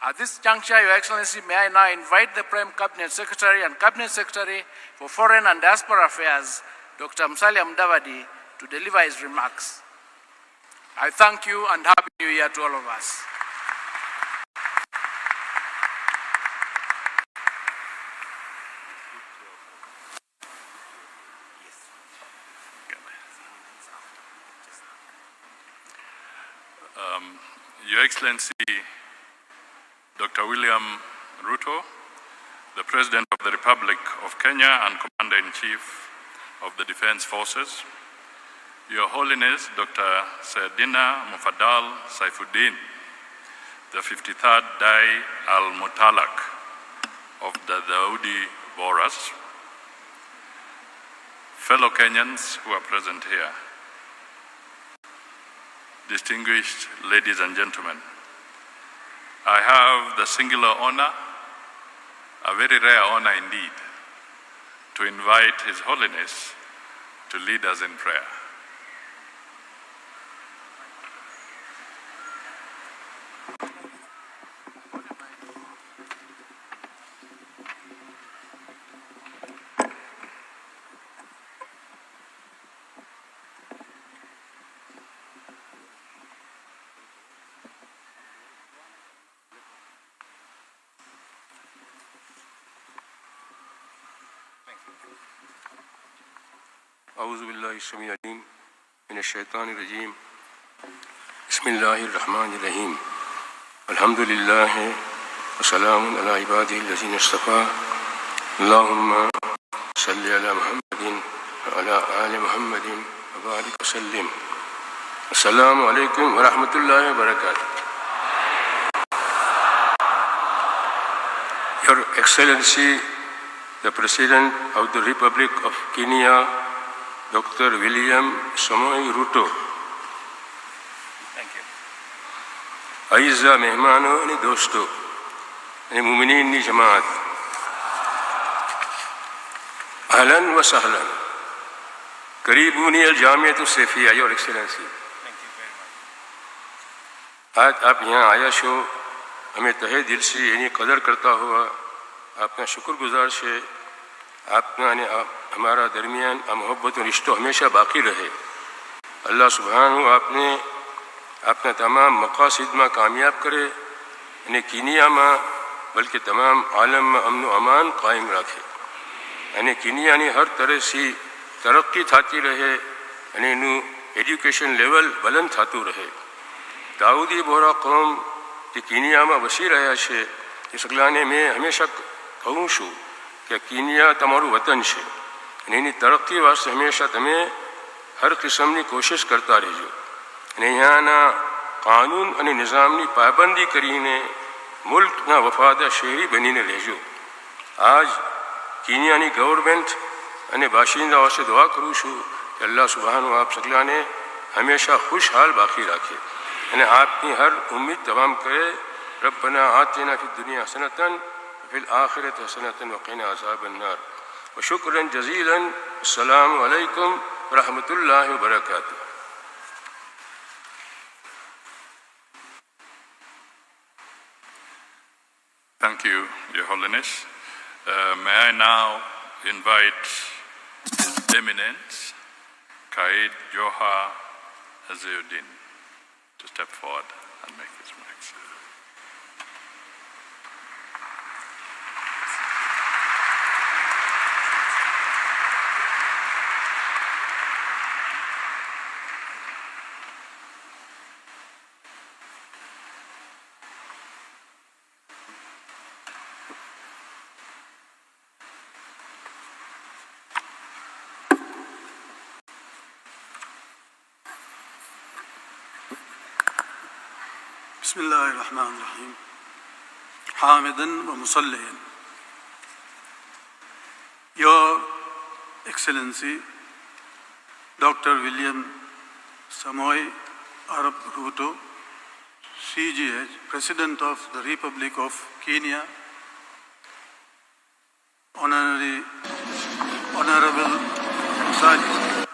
At this juncture, Your Excellency, may I now invite the Prime Cabinet Secretary and Cabinet Secretary for Foreign and Diaspora Affairs, Dr. Musalia Mudavadi, to deliver his remarks. I thank you and Happy New Year to all of us. Your Excellency, Dr. William Ruto, the President of the Republic of Kenya and Commander-in-Chief of the Defense Forces, Your Holiness, Dr. Saidina Mufadal Saifuddin, the 53rd Dai al-Mutalak of the Dawoodi Bohras, fellow Kenyans who are present here, distinguished ladies and gentlemen, I have the singular honor, a very rare honor indeed, to invite His Holiness to lead us in prayer. أعوذ بالله السميع العليم من الشيطان الرجيم بسم الله الرحمن الرحيم الحمد لله وسلام على عباده الذين اصطفى اللهم صل على محمد وعلى آل محمد وبارك وسلم السلام عليكم ورحمة الله وبركاته. Your Excellency, the President of the Republic of Kenya, Dr. William Samoei Ruto. Thank you. أعزائي مهمانو دوستو المؤمنين جماعة أهلا وسهلا قريبوني الجامعة السيفية Your Excellency. आज आप यहाँ आया शो हमें तहे दिल से यानी कदर करता हुआ आपका शुक्रगुजार से आपका ने हमारा दरमियान मोहब्बत और रिश्तों हमेशा बाकी रहे। अल्लाह सुब्हानहू आपने अपना तमाम मकासद में कामयाब करे, यानी कीनिया में बल्कि तमाम आलम में अमन व अमान कायम रखे, यानी कीनिया ने हर तरह से तरक्की थाती रहे, यानी नु एजुकेशन लेवल बुलंद थातू रहे। दाऊदी बोहरा कौम कि कीनिया में वसी रहा है, इस अगलाने में हमेशा कहूँ छूँ कि कीनिया तमारू वतन है, यानी तरक्की वास्ते हमेशा तमें हर किस्म की कोशिश करता रहो, यहाँ कानून और निज़ाम की पाबंदी करीने मुल्क ना वफादा शहरी बनीने लेजो। आज कीनिया की गवर्नमेंट और बाशिंदा वास्ते दुआ करूँ छूँ कि अल्लाह सुब्हानहू आप सकला ने हमेशा खुशहाल बाकी रखे, यानी आपकी हर उम्मीद तमाम करे। रब्बना आतिना फि दुनिया हसनतन फिल आखिरत हसनतन वक़िना अज़ाबन नार व शुक्रन जज़ीलन। अस्सलामु अलैकुम व रहमतुल्लाहि व बरकातुहू। Thank you, Your Holiness. May I now invite His Eminence, Qaid Joha Aziuddin, to step forward and make his remarks. Bismillahirrahmanirrahim. Hamidan wa musalliyan. Your Excellency, Dr. William Samoei Arap Ruto, CGH, President of the Republic of Kenya, Honorable Musalia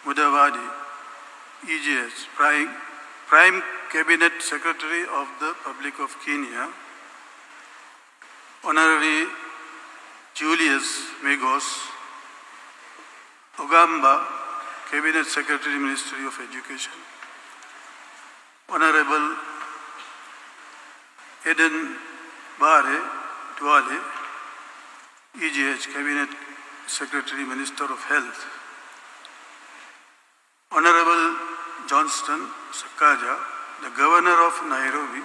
Mudavadi, EGH, Prime Cabinet Secretary of the Republic of Kenya, Honorary Julius Megos Ogamba, Cabinet Secretary, Ministry of Education, Honorable Eden Bare Duale, EGH, Cabinet Secretary, Minister of Health, Honorable Johnston Sakaja, the Governor of Nairobi,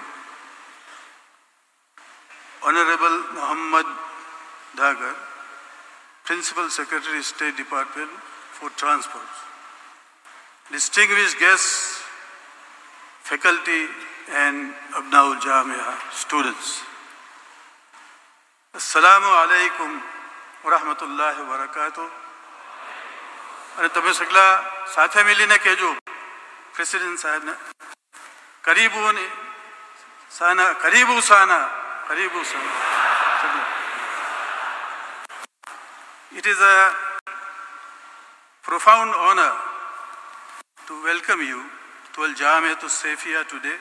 Honorable Muhammad Dagar, Principal Secretary, State Department for Transport, distinguished guests, faculty and Abnaul Jamia students. Assalamu alaikum wa rahmatullahi wa barakatuh. અને તમે સગલા સાથે મળીને કહેજો પ્રેસિડેન્ટ સાહેબને કરીબુ સાના કરીબુ સાના. It is a profound honor to welcome you to Al-Jami'atu Saifiya today.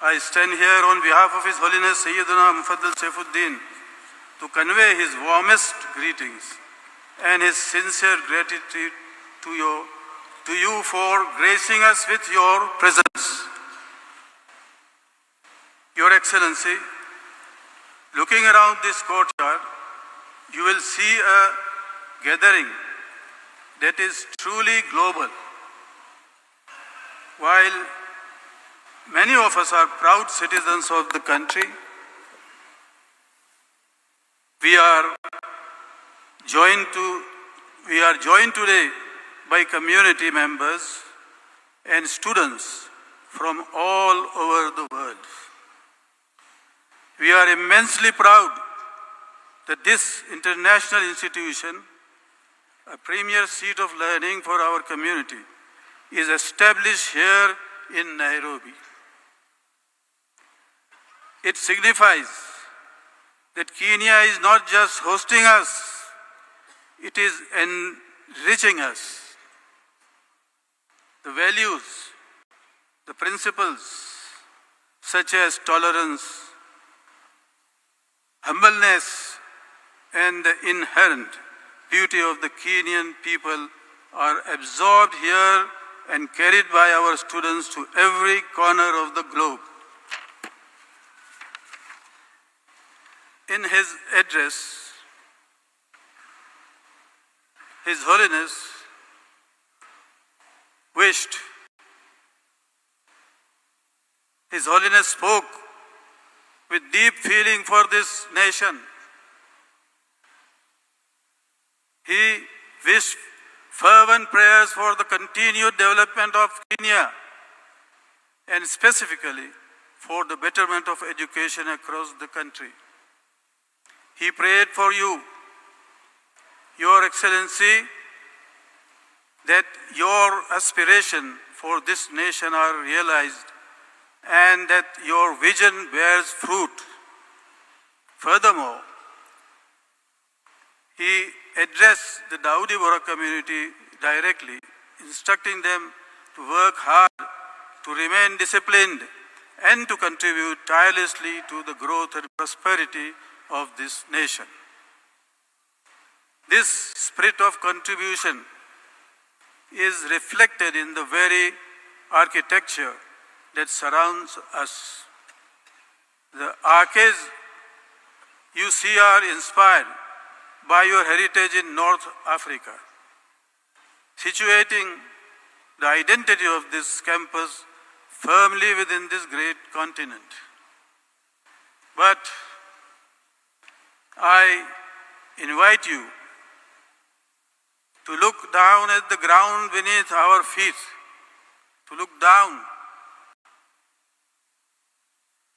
I stand here on behalf of His Holiness Sayyidina Mufaddal Saifuddin to convey his warmest greetings and his sincere gratitude to you for gracing us with your presence. Your Excellency, looking around this courtyard, you will see a gathering that is truly global. While many of us are proud citizens of the country, we are joined today by community members and students from all over the world. We are immensely proud that this international institution, a premier seat of learning for our community, is established here in Nairobi. It signifies that Kenya is not just hosting us, it is enriching us. The values, the principles, such as tolerance, humbleness, and the inherent beauty of the Kenyan people are absorbed here and carried by our students to every corner of the globe. In his address, His Holiness His Holiness spoke with deep feeling for this nation. He wished fervent prayers for the continued development of Kenya and specifically for the betterment of education across the country. He prayed for you, Your Excellency, that your aspiration for this nation are realized and that your vision bears fruit. Furthermore, he addressed the Dawoodi Bohra community directly, instructing them to work hard, to remain disciplined, and to contribute tirelessly to the growth and prosperity of this nation. This spirit of contribution is reflected in the very architecture that surrounds us. The arcades you see are inspired by your heritage in North Africa, situating the identity of this campus firmly within this great continent. But I invite you to look down at the ground beneath our feet, to look down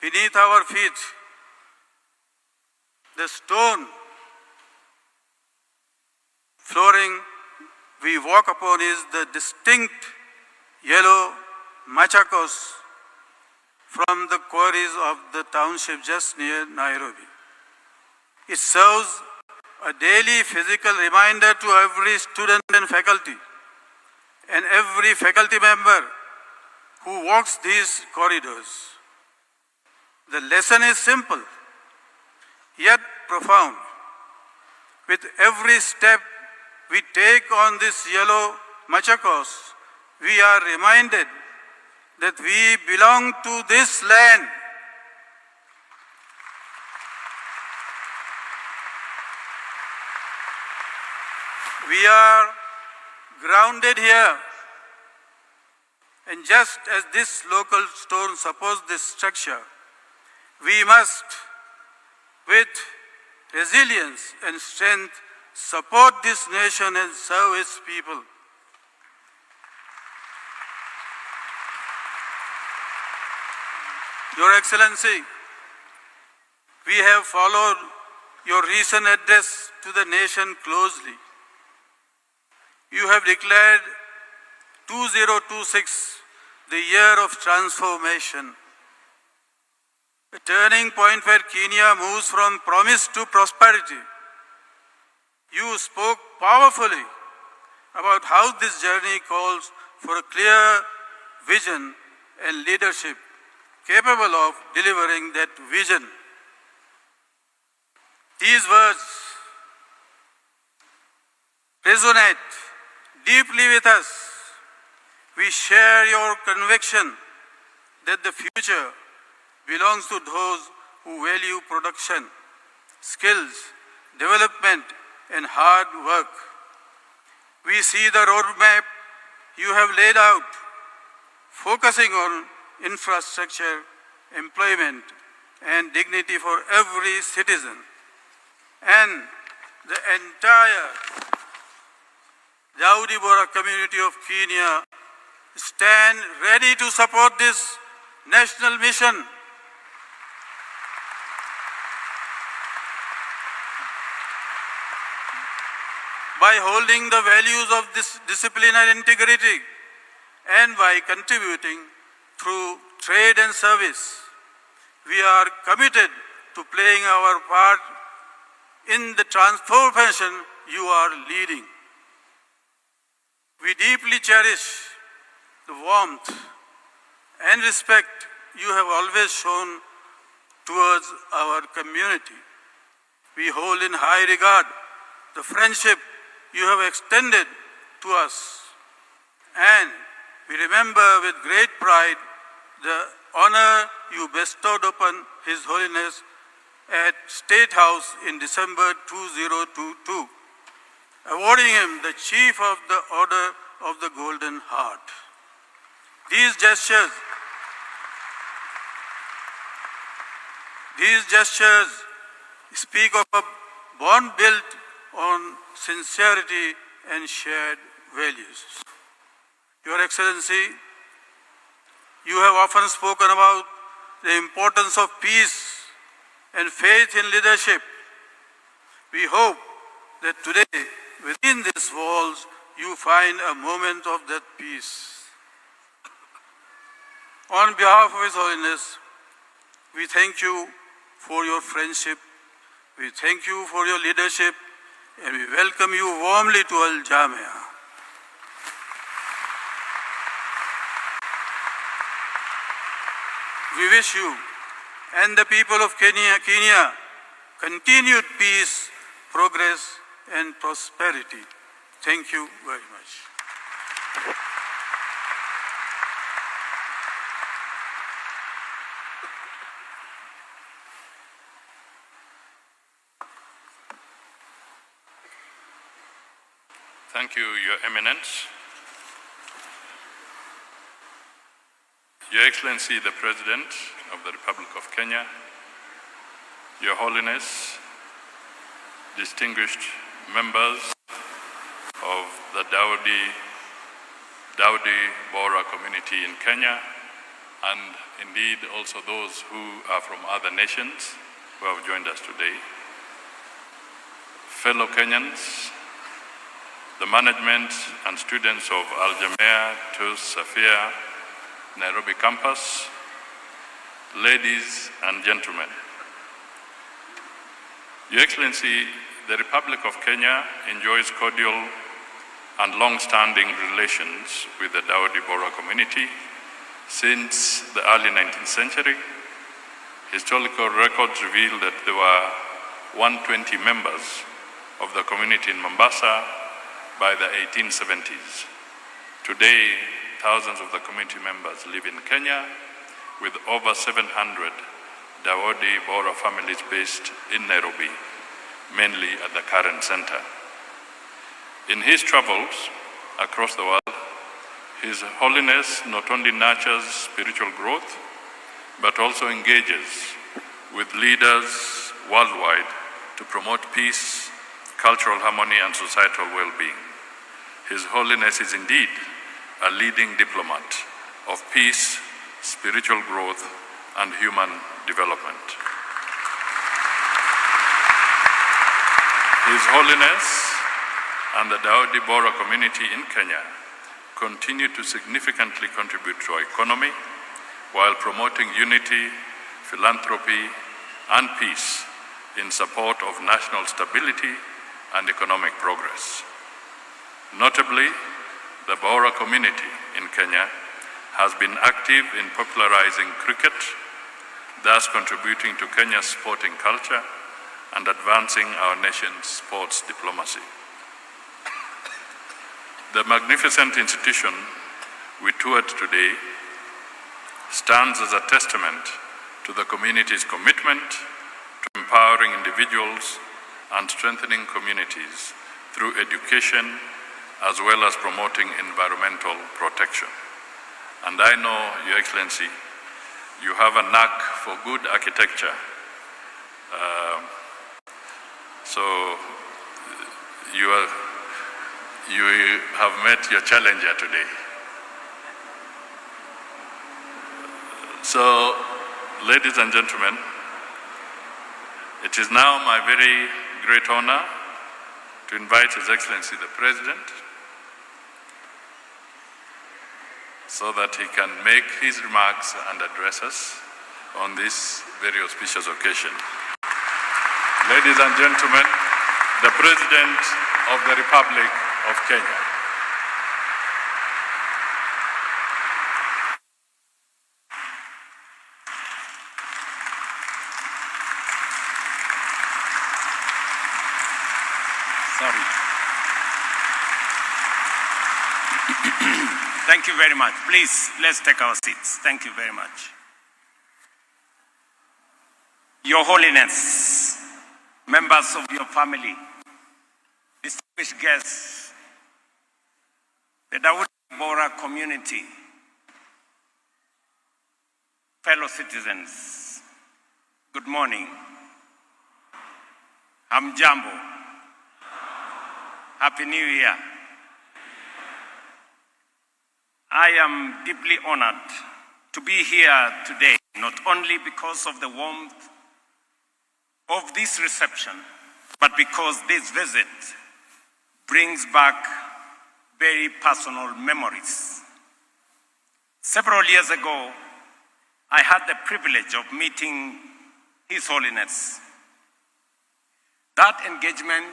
beneath our feet. The stone flooring we walk upon is the distinct yellow machakos from the quarries of the township just near Nairobi. It serves a daily physical reminder to every student and faculty, and every faculty member who walks these corridors. The lesson is simple, yet profound. With every step we take on this yellow machakos, we are reminded that we belong to this land. We are grounded here. And just as this local stone supports this structure, we must, with resilience and strength, support this nation and serve its people. Your Excellency, we have followed your recent address to the nation closely. You have declared 2026 the year of transformation, a turning point where Kenya moves from promise to prosperity. You spoke powerfully about how this journey calls for a clear vision and leadership capable of delivering that vision. These words resonate deeply with us. We share your conviction that the future belongs to those who value production, skills, development, and hard work. We see the roadmap you have laid out, focusing on infrastructure, employment, and dignity for every citizen. And the entire Dawoodi Bohra community of Kenya stand ready to support this national mission. By holding the values of this discipline and integrity, and by contributing through trade and service, we are committed to playing our part in the transformation you are leading. We deeply cherish the warmth and respect you have always shown towards our community. We hold in high regard the friendship you have extended to us, and we remember with great pride the honor you bestowed upon His Holiness at State House in December 2022, awarding him the Chief of the Order of the Golden Heart. These gestures speak of a bond built on sincerity and shared values. Your Excellency, you have often spoken about the importance of peace and faith in leadership. We hope that today, within these walls, you find a moment of that peace. On behalf of His Holiness, we thank you for your friendship, we thank you for your leadership, and we welcome you warmly to Al Jamia. We wish you and the people of Kenya continued peace, progress, and prosperity. Thank you very much. Thank you, Your Eminence. Your Excellency, the President of the Republic of Kenya, Your Holiness, distinguished members of the Dawoodi Bohra community in Kenya, and indeed also those who are from other nations who have joined us today. Fellow Kenyans, the management and students of Al Jamia to Safia Nairobi campus, ladies and gentlemen. Your Excellency, the Republic of Kenya enjoys cordial and long-standing relations with the Dawoodi Bohra community since the early 19th century. Historical records reveal that there were 120 members of the community in Mombasa by the 1870s. Today, thousands of the community members live in Kenya, with over 700 Dawoodi Bohra families based in Nairobi, mainly at the current center. In his travels across the world, His Holiness not only nurtures spiritual growth, but also engages with leaders worldwide to promote peace, cultural harmony, and societal well-being. His Holiness is indeed a leading diplomat of peace, spiritual growth, and human development. His Holiness and the Dawoodi Bohra community in Kenya continue to significantly contribute to our economy while promoting unity, philanthropy, and peace in support of national stability and economic progress. Notably, the Bohra community in Kenya has been active in popularizing cricket, thus contributing to Kenya's sporting culture and advancing our nation's sports diplomacy. The magnificent institution we toured today stands as a testament to the community's commitment to empowering individuals and strengthening communities through education, as well as promoting environmental protection. And I know, Your Excellency, you have a knack for good architecture. So you have met your challenger today. So, ladies and gentlemen, it is now my very great honor to invite His Excellency the President so that he can make his remarks and address us on this very auspicious occasion. Ladies and gentlemen, the President of the Republic of Kenya. Sorry. Thank you very much. Please, let's take our seats. Thank you very much. Your Holiness, members of your family, distinguished guests, the Dawoodi Bohra community, fellow citizens, good morning. Hamjambo. Happy New Year. I am deeply honored to be here today, not only because of the warmth of this reception, but because this visit brings back very personal memories. Several years ago, I had the privilege of meeting His Holiness. That engagement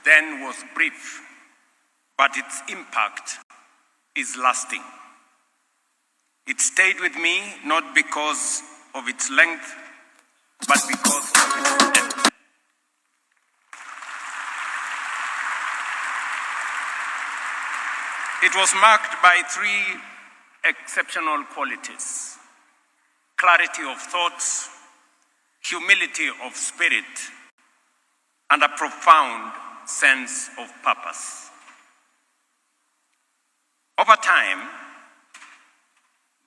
then was brief, but its impact is lasting. It stayed with me not because of its length, but because of its depth. It was marked by three exceptional qualities: clarity of thoughts, humility of spirit, and a profound sense of purpose. Over time,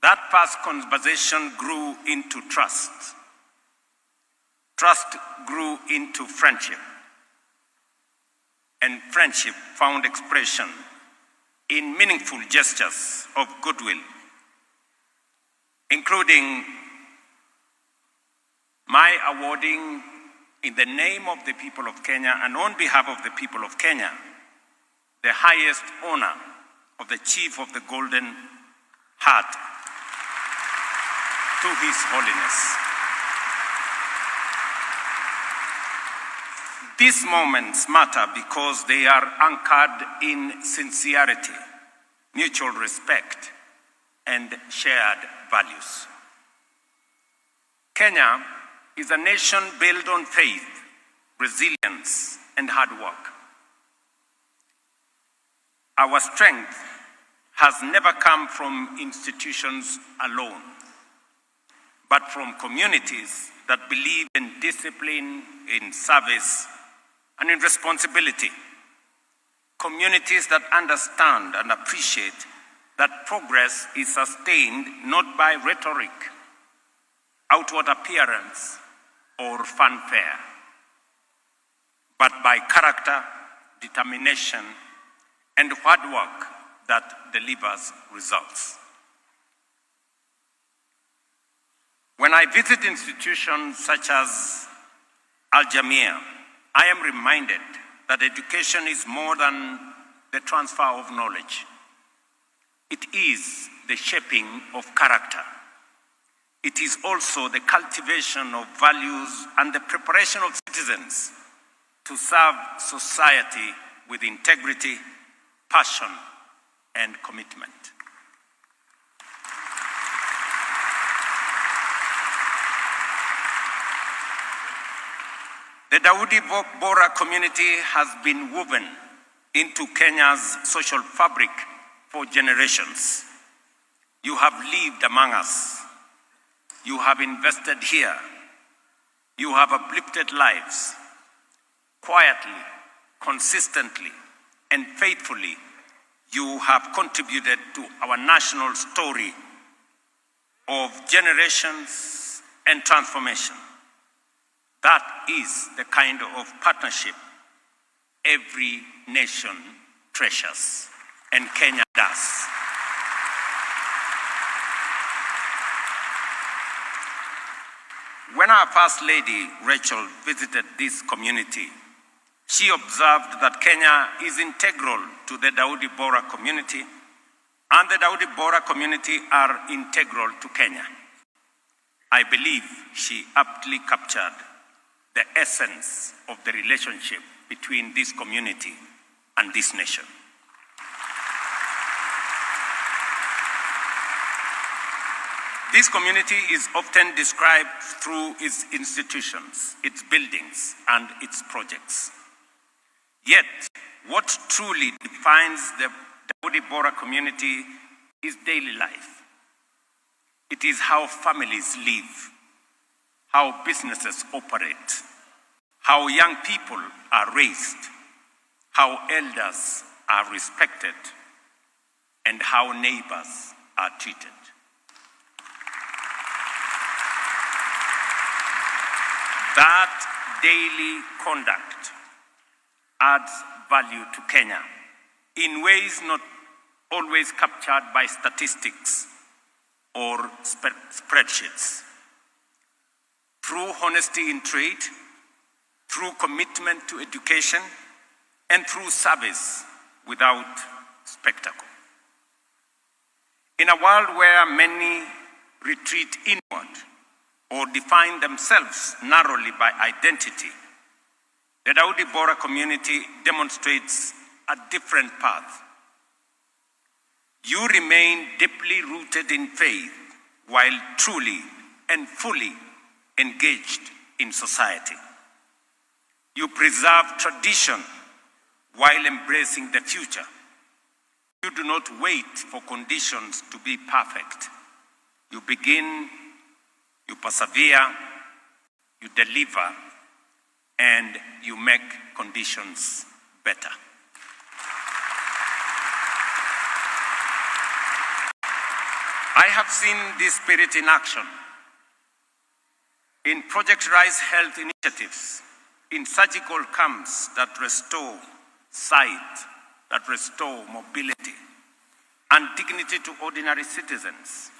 that first conversation grew into trust. Trust grew into friendship. And friendship found expression in meaningful gestures of goodwill, including my awarding, in the name of the people of Kenya and on behalf of the people of Kenya, the highest honor of the Chief of the Golden Heart to His Holiness. These moments matter because they are anchored in sincerity, mutual respect, and shared values. Kenya is a nation built on faith, resilience, and hard work. Our strength has never come from institutions alone, but from communities that believe in discipline, in service, and in responsibility. Communities that understand and appreciate that progress is sustained not by rhetoric, outward appearance, or fanfare, but by character, determination, and hard work that delivers results. When I visit institutions such as Al Jamia, I am reminded that education is more than the transfer of knowledge. It is the shaping of character. It is also the cultivation of values and the preparation of citizens to serve society with integrity, passion, and commitment. The Dawoodi Bohra community has been woven into Kenya's social fabric for generations. You have lived among us. You have invested here. You have uplifted lives. Quietly, consistently, and faithfully, you have contributed to our national story of generations and transformation. That is the kind of partnership every nation treasures, and Kenya does. When our First Lady, Rachel, visited this community, she observed that Kenya is integral to the Dawoodi Bohra community, and the Dawoodi Bohra community are integral to Kenya. I believe she aptly captured the essence of the relationship between this community and this nation. This community is often described through its institutions, its buildings, and its projects. Yet, what truly defines the Dawoodi Bohra community is daily life. It is how families live, how businesses operate, how young people are raised, how elders are respected, and how neighbors are treated. That daily conduct adds value to Kenya in ways not always captured by statistics or spreadsheets. Through honesty in trade, through commitment to education, and through service without spectacle. In a world where many retreat inward or define themselves narrowly by identity, the Dawoodi Bohra community demonstrates a different path. You remain deeply rooted in faith while truly and fully engaged in society. You preserve tradition while embracing the future. You do not wait for conditions to be perfect. You begin, you persevere, you deliver, and you make conditions better. I have seen this spirit in action in Project Rise Health initiatives, in surgical camps that restore sight, that restore mobility and dignity to ordinary citizens,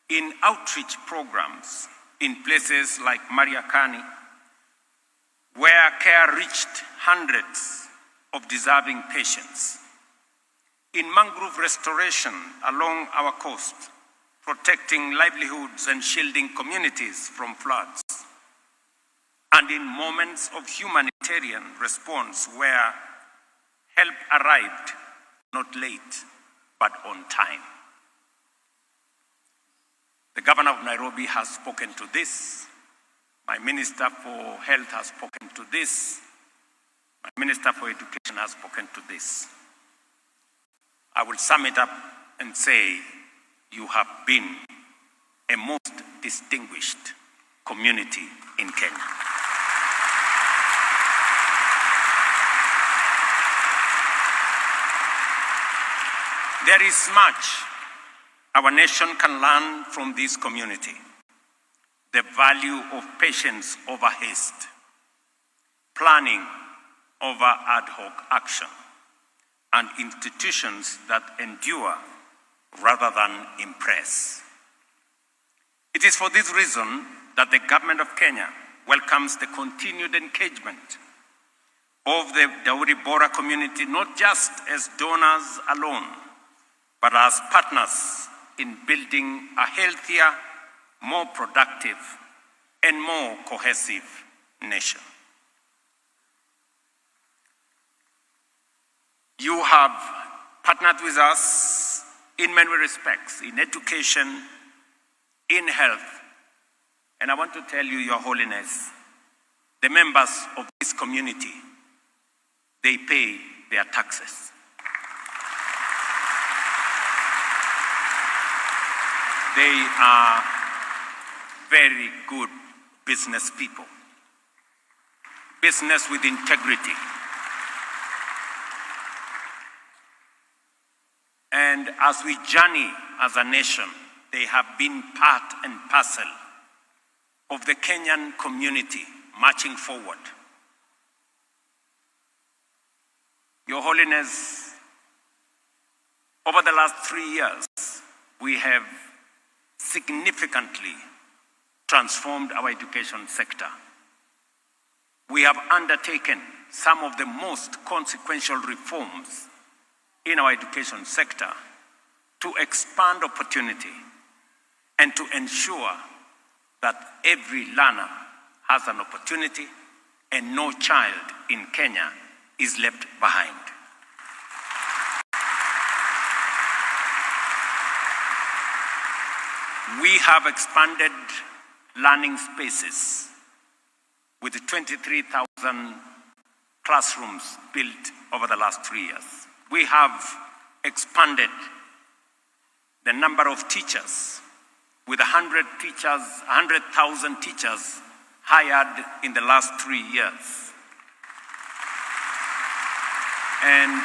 in outreach programs in places like Mariakani, where care reached hundreds of deserving patients, in mangrove restoration along our coast, protecting livelihoods and shielding communities from floods, and in moments of humanitarian response where help arrived not late, but on time. The governor of Nairobi has spoken to this. My Minister for Health has spoken to this. My Minister for Education has spoken to this. I will sum it up and say, you have been a most distinguished community in Kenya. There is much our nation can learn from this community. The value of patience over haste, planning over ad hoc action, and institutions that endure rather than impress. It is for this reason that the government of Kenya welcomes the continued engagement of the Dawoodi Bohra community, not just as donors alone, but as partners in building a healthier, more productive, and more cohesive nation. You have partnered with us in many respects, in education, in health, and I want to tell you, Your Holiness, the members of this community, they pay their taxes. They are very good business people. Business with integrity. And as we journey as a nation, they have been part and parcel of the Kenyan community marching forward. Your Holiness, over the last 3 years, we have significantly transformed our education sector. We have undertaken some of the most consequential reforms in our education sector to expand opportunity and to ensure that every learner has an opportunity and no child in Kenya is left behind. We have expanded learning spaces with 23,000 classrooms built over the last 3 years. We have expanded the number of teachers with 100,000 teachers hired in the last 3 years. And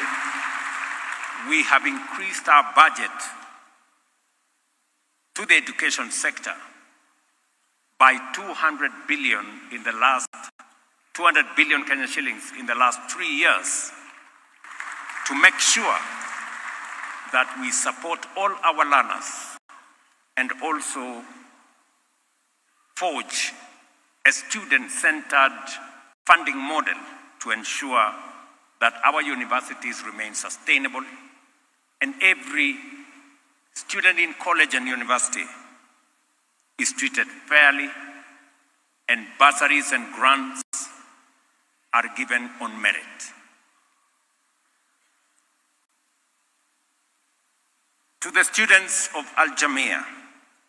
we have increased our budget to the education sector by 200 billion Kenyan shillings in the last 3 years to make sure that we support all our learners and also forge a student-centered funding model to ensure that our universities remain sustainable and every student in college and university is treated fairly and bursaries and grants are given on merit. To the students of Al Jamia,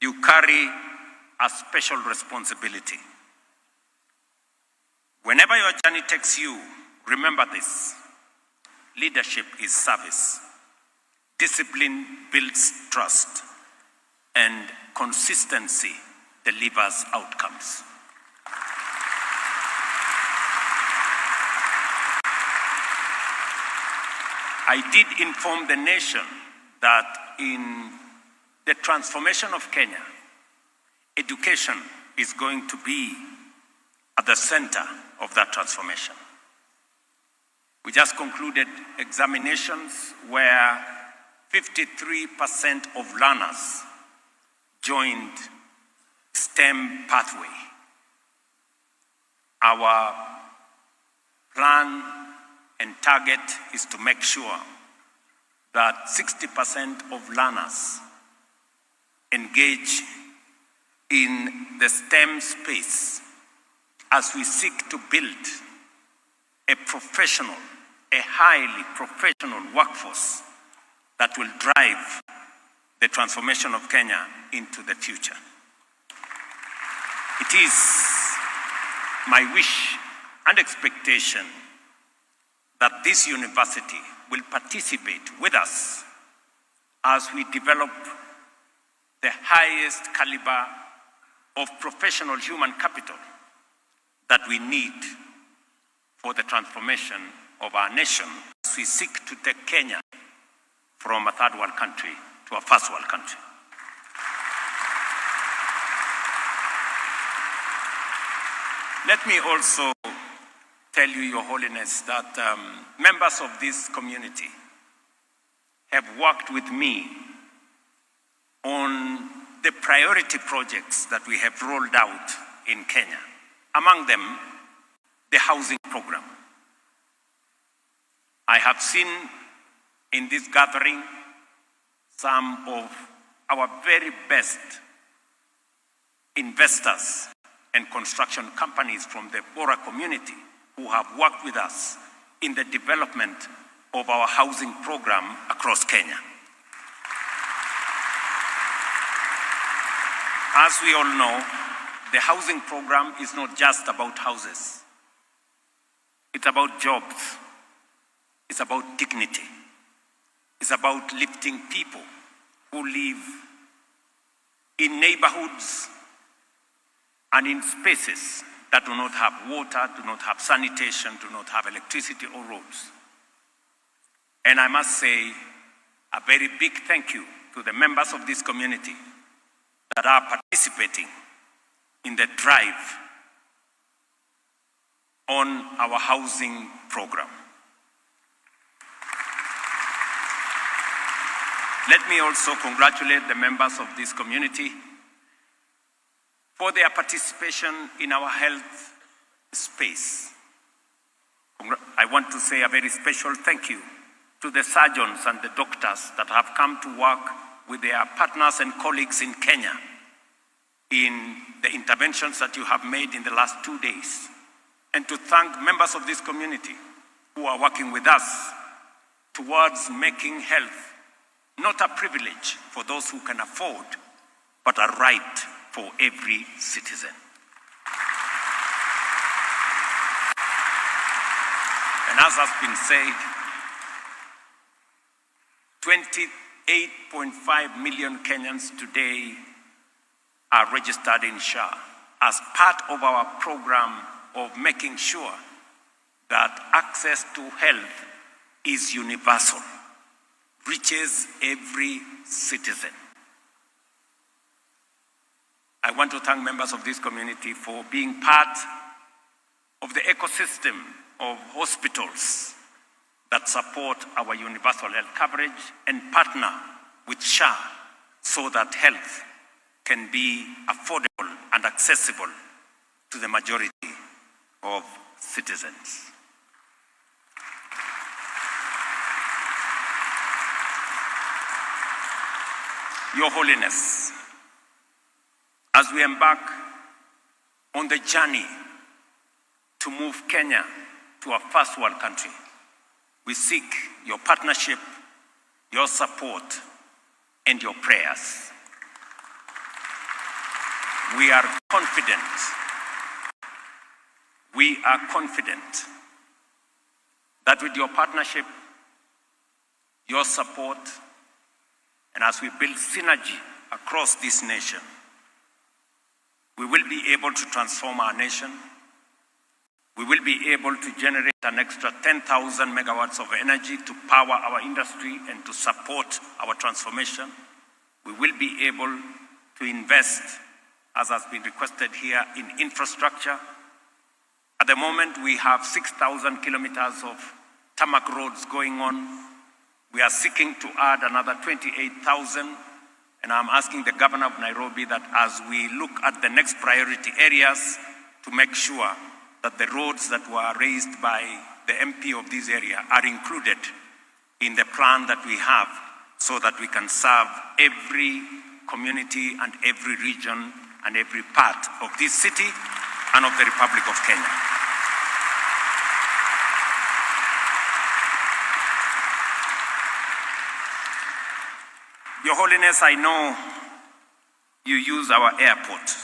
you carry a special responsibility. Whenever your journey takes you, remember this: leadership is service, discipline builds trust, and consistency delivers outcomes. I did inform the nation that in the transformation of Kenya, education is going to be at the center of that transformation. We just concluded examinations where 53% of learners joined STEM pathway. Our plan and target is to make sure that 60% of learners engage in the STEM space as we seek to build a professional, a highly professional workforce that will drive the transformation of Kenya into the future. It is my wish and expectation that this university will participate with us as we develop the highest caliber of professional human capital that we need for the transformation of our nation as we seek to take Kenya from a third world country to a first world country. Let me also tell you, Your Holiness, that members of this community have worked with me on the priority projects that we have rolled out in Kenya. Among them, the housing program. I have seen in this gathering some of our very best investors and construction companies from the Bohra community who have worked with us in the development of our housing program across Kenya. As we all know, the housing program is not just about houses. It's about jobs. It's about dignity. It's about lifting people who live in neighborhoods and in spaces that do not have water, do not have sanitation, do not have electricity or roads. And I must say a very big thank you to the members of this community that are participating in the drive on our housing program. Let me also congratulate the members of this community for their participation in our health space. I want to say a very special thank you to the surgeons and the doctors that have come to work with their partners and colleagues in Kenya in the interventions that you have made in the last 2 days, and to thank members of this community who are working with us towards making health not a privilege for those who can afford, but a right for every citizen. And as has been said, 28.5 million Kenyans today are registered in SHA as part of our program of making sure that access to health is universal, reaches every citizen. I want to thank members of this community for being part of the ecosystem of hospitals that support our universal health coverage and partner with SHA so that health can be affordable and accessible to the majority of citizens. Your Holiness, as we embark on the journey to move Kenya to a first world country, we seek your partnership, your support, and your prayers. We are confident that with your partnership, your support, and as we build synergy across this nation, we will be able to transform our nation. We will be able to generate an extra 10,000 megawatts of energy to power our industry and to support our transformation. We will be able to invest, as has been requested here, in infrastructure. At the moment, we have 6,000 kilometers of tarmac roads going on. We are seeking to add another 28,000, and I'm asking the governor of Nairobi that as we look at the next priority areas to make sure that the roads that were raised by the MP of this area are included in the plan that we have so that we can serve every community and every region and every part of this city and of the Republic of Kenya. Your Holiness, I know you use our airport.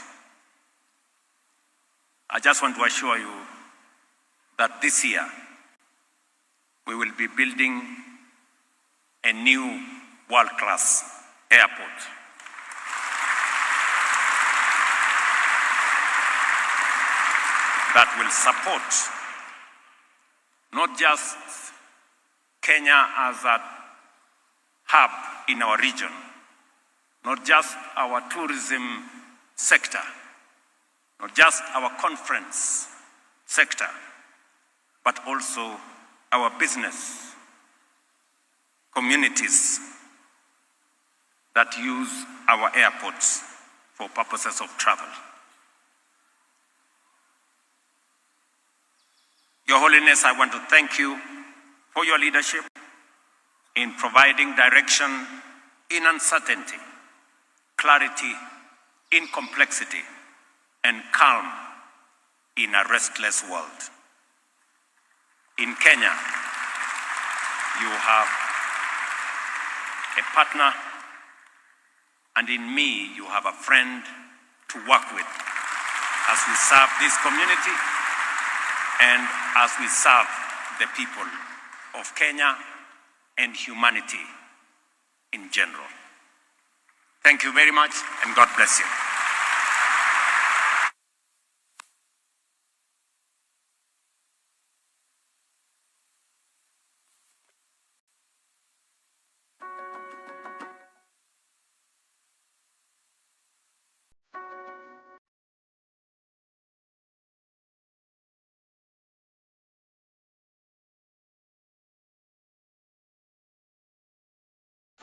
I just want to assure you that this year we will be building a new world-class airport. That will support not just Kenya as a hub in our region, not just our tourism sector, not just our conference sector, but also our business communities that use our airports for purposes of travel. Your Holiness, I want to thank you for your leadership in providing direction in uncertainty, clarity in complexity, and calm in a restless world. In Kenya, you have a partner, and in me, you have a friend to work with as we serve this community and as we serve the people of Kenya and humanity in general. Thank you very much, and God bless you.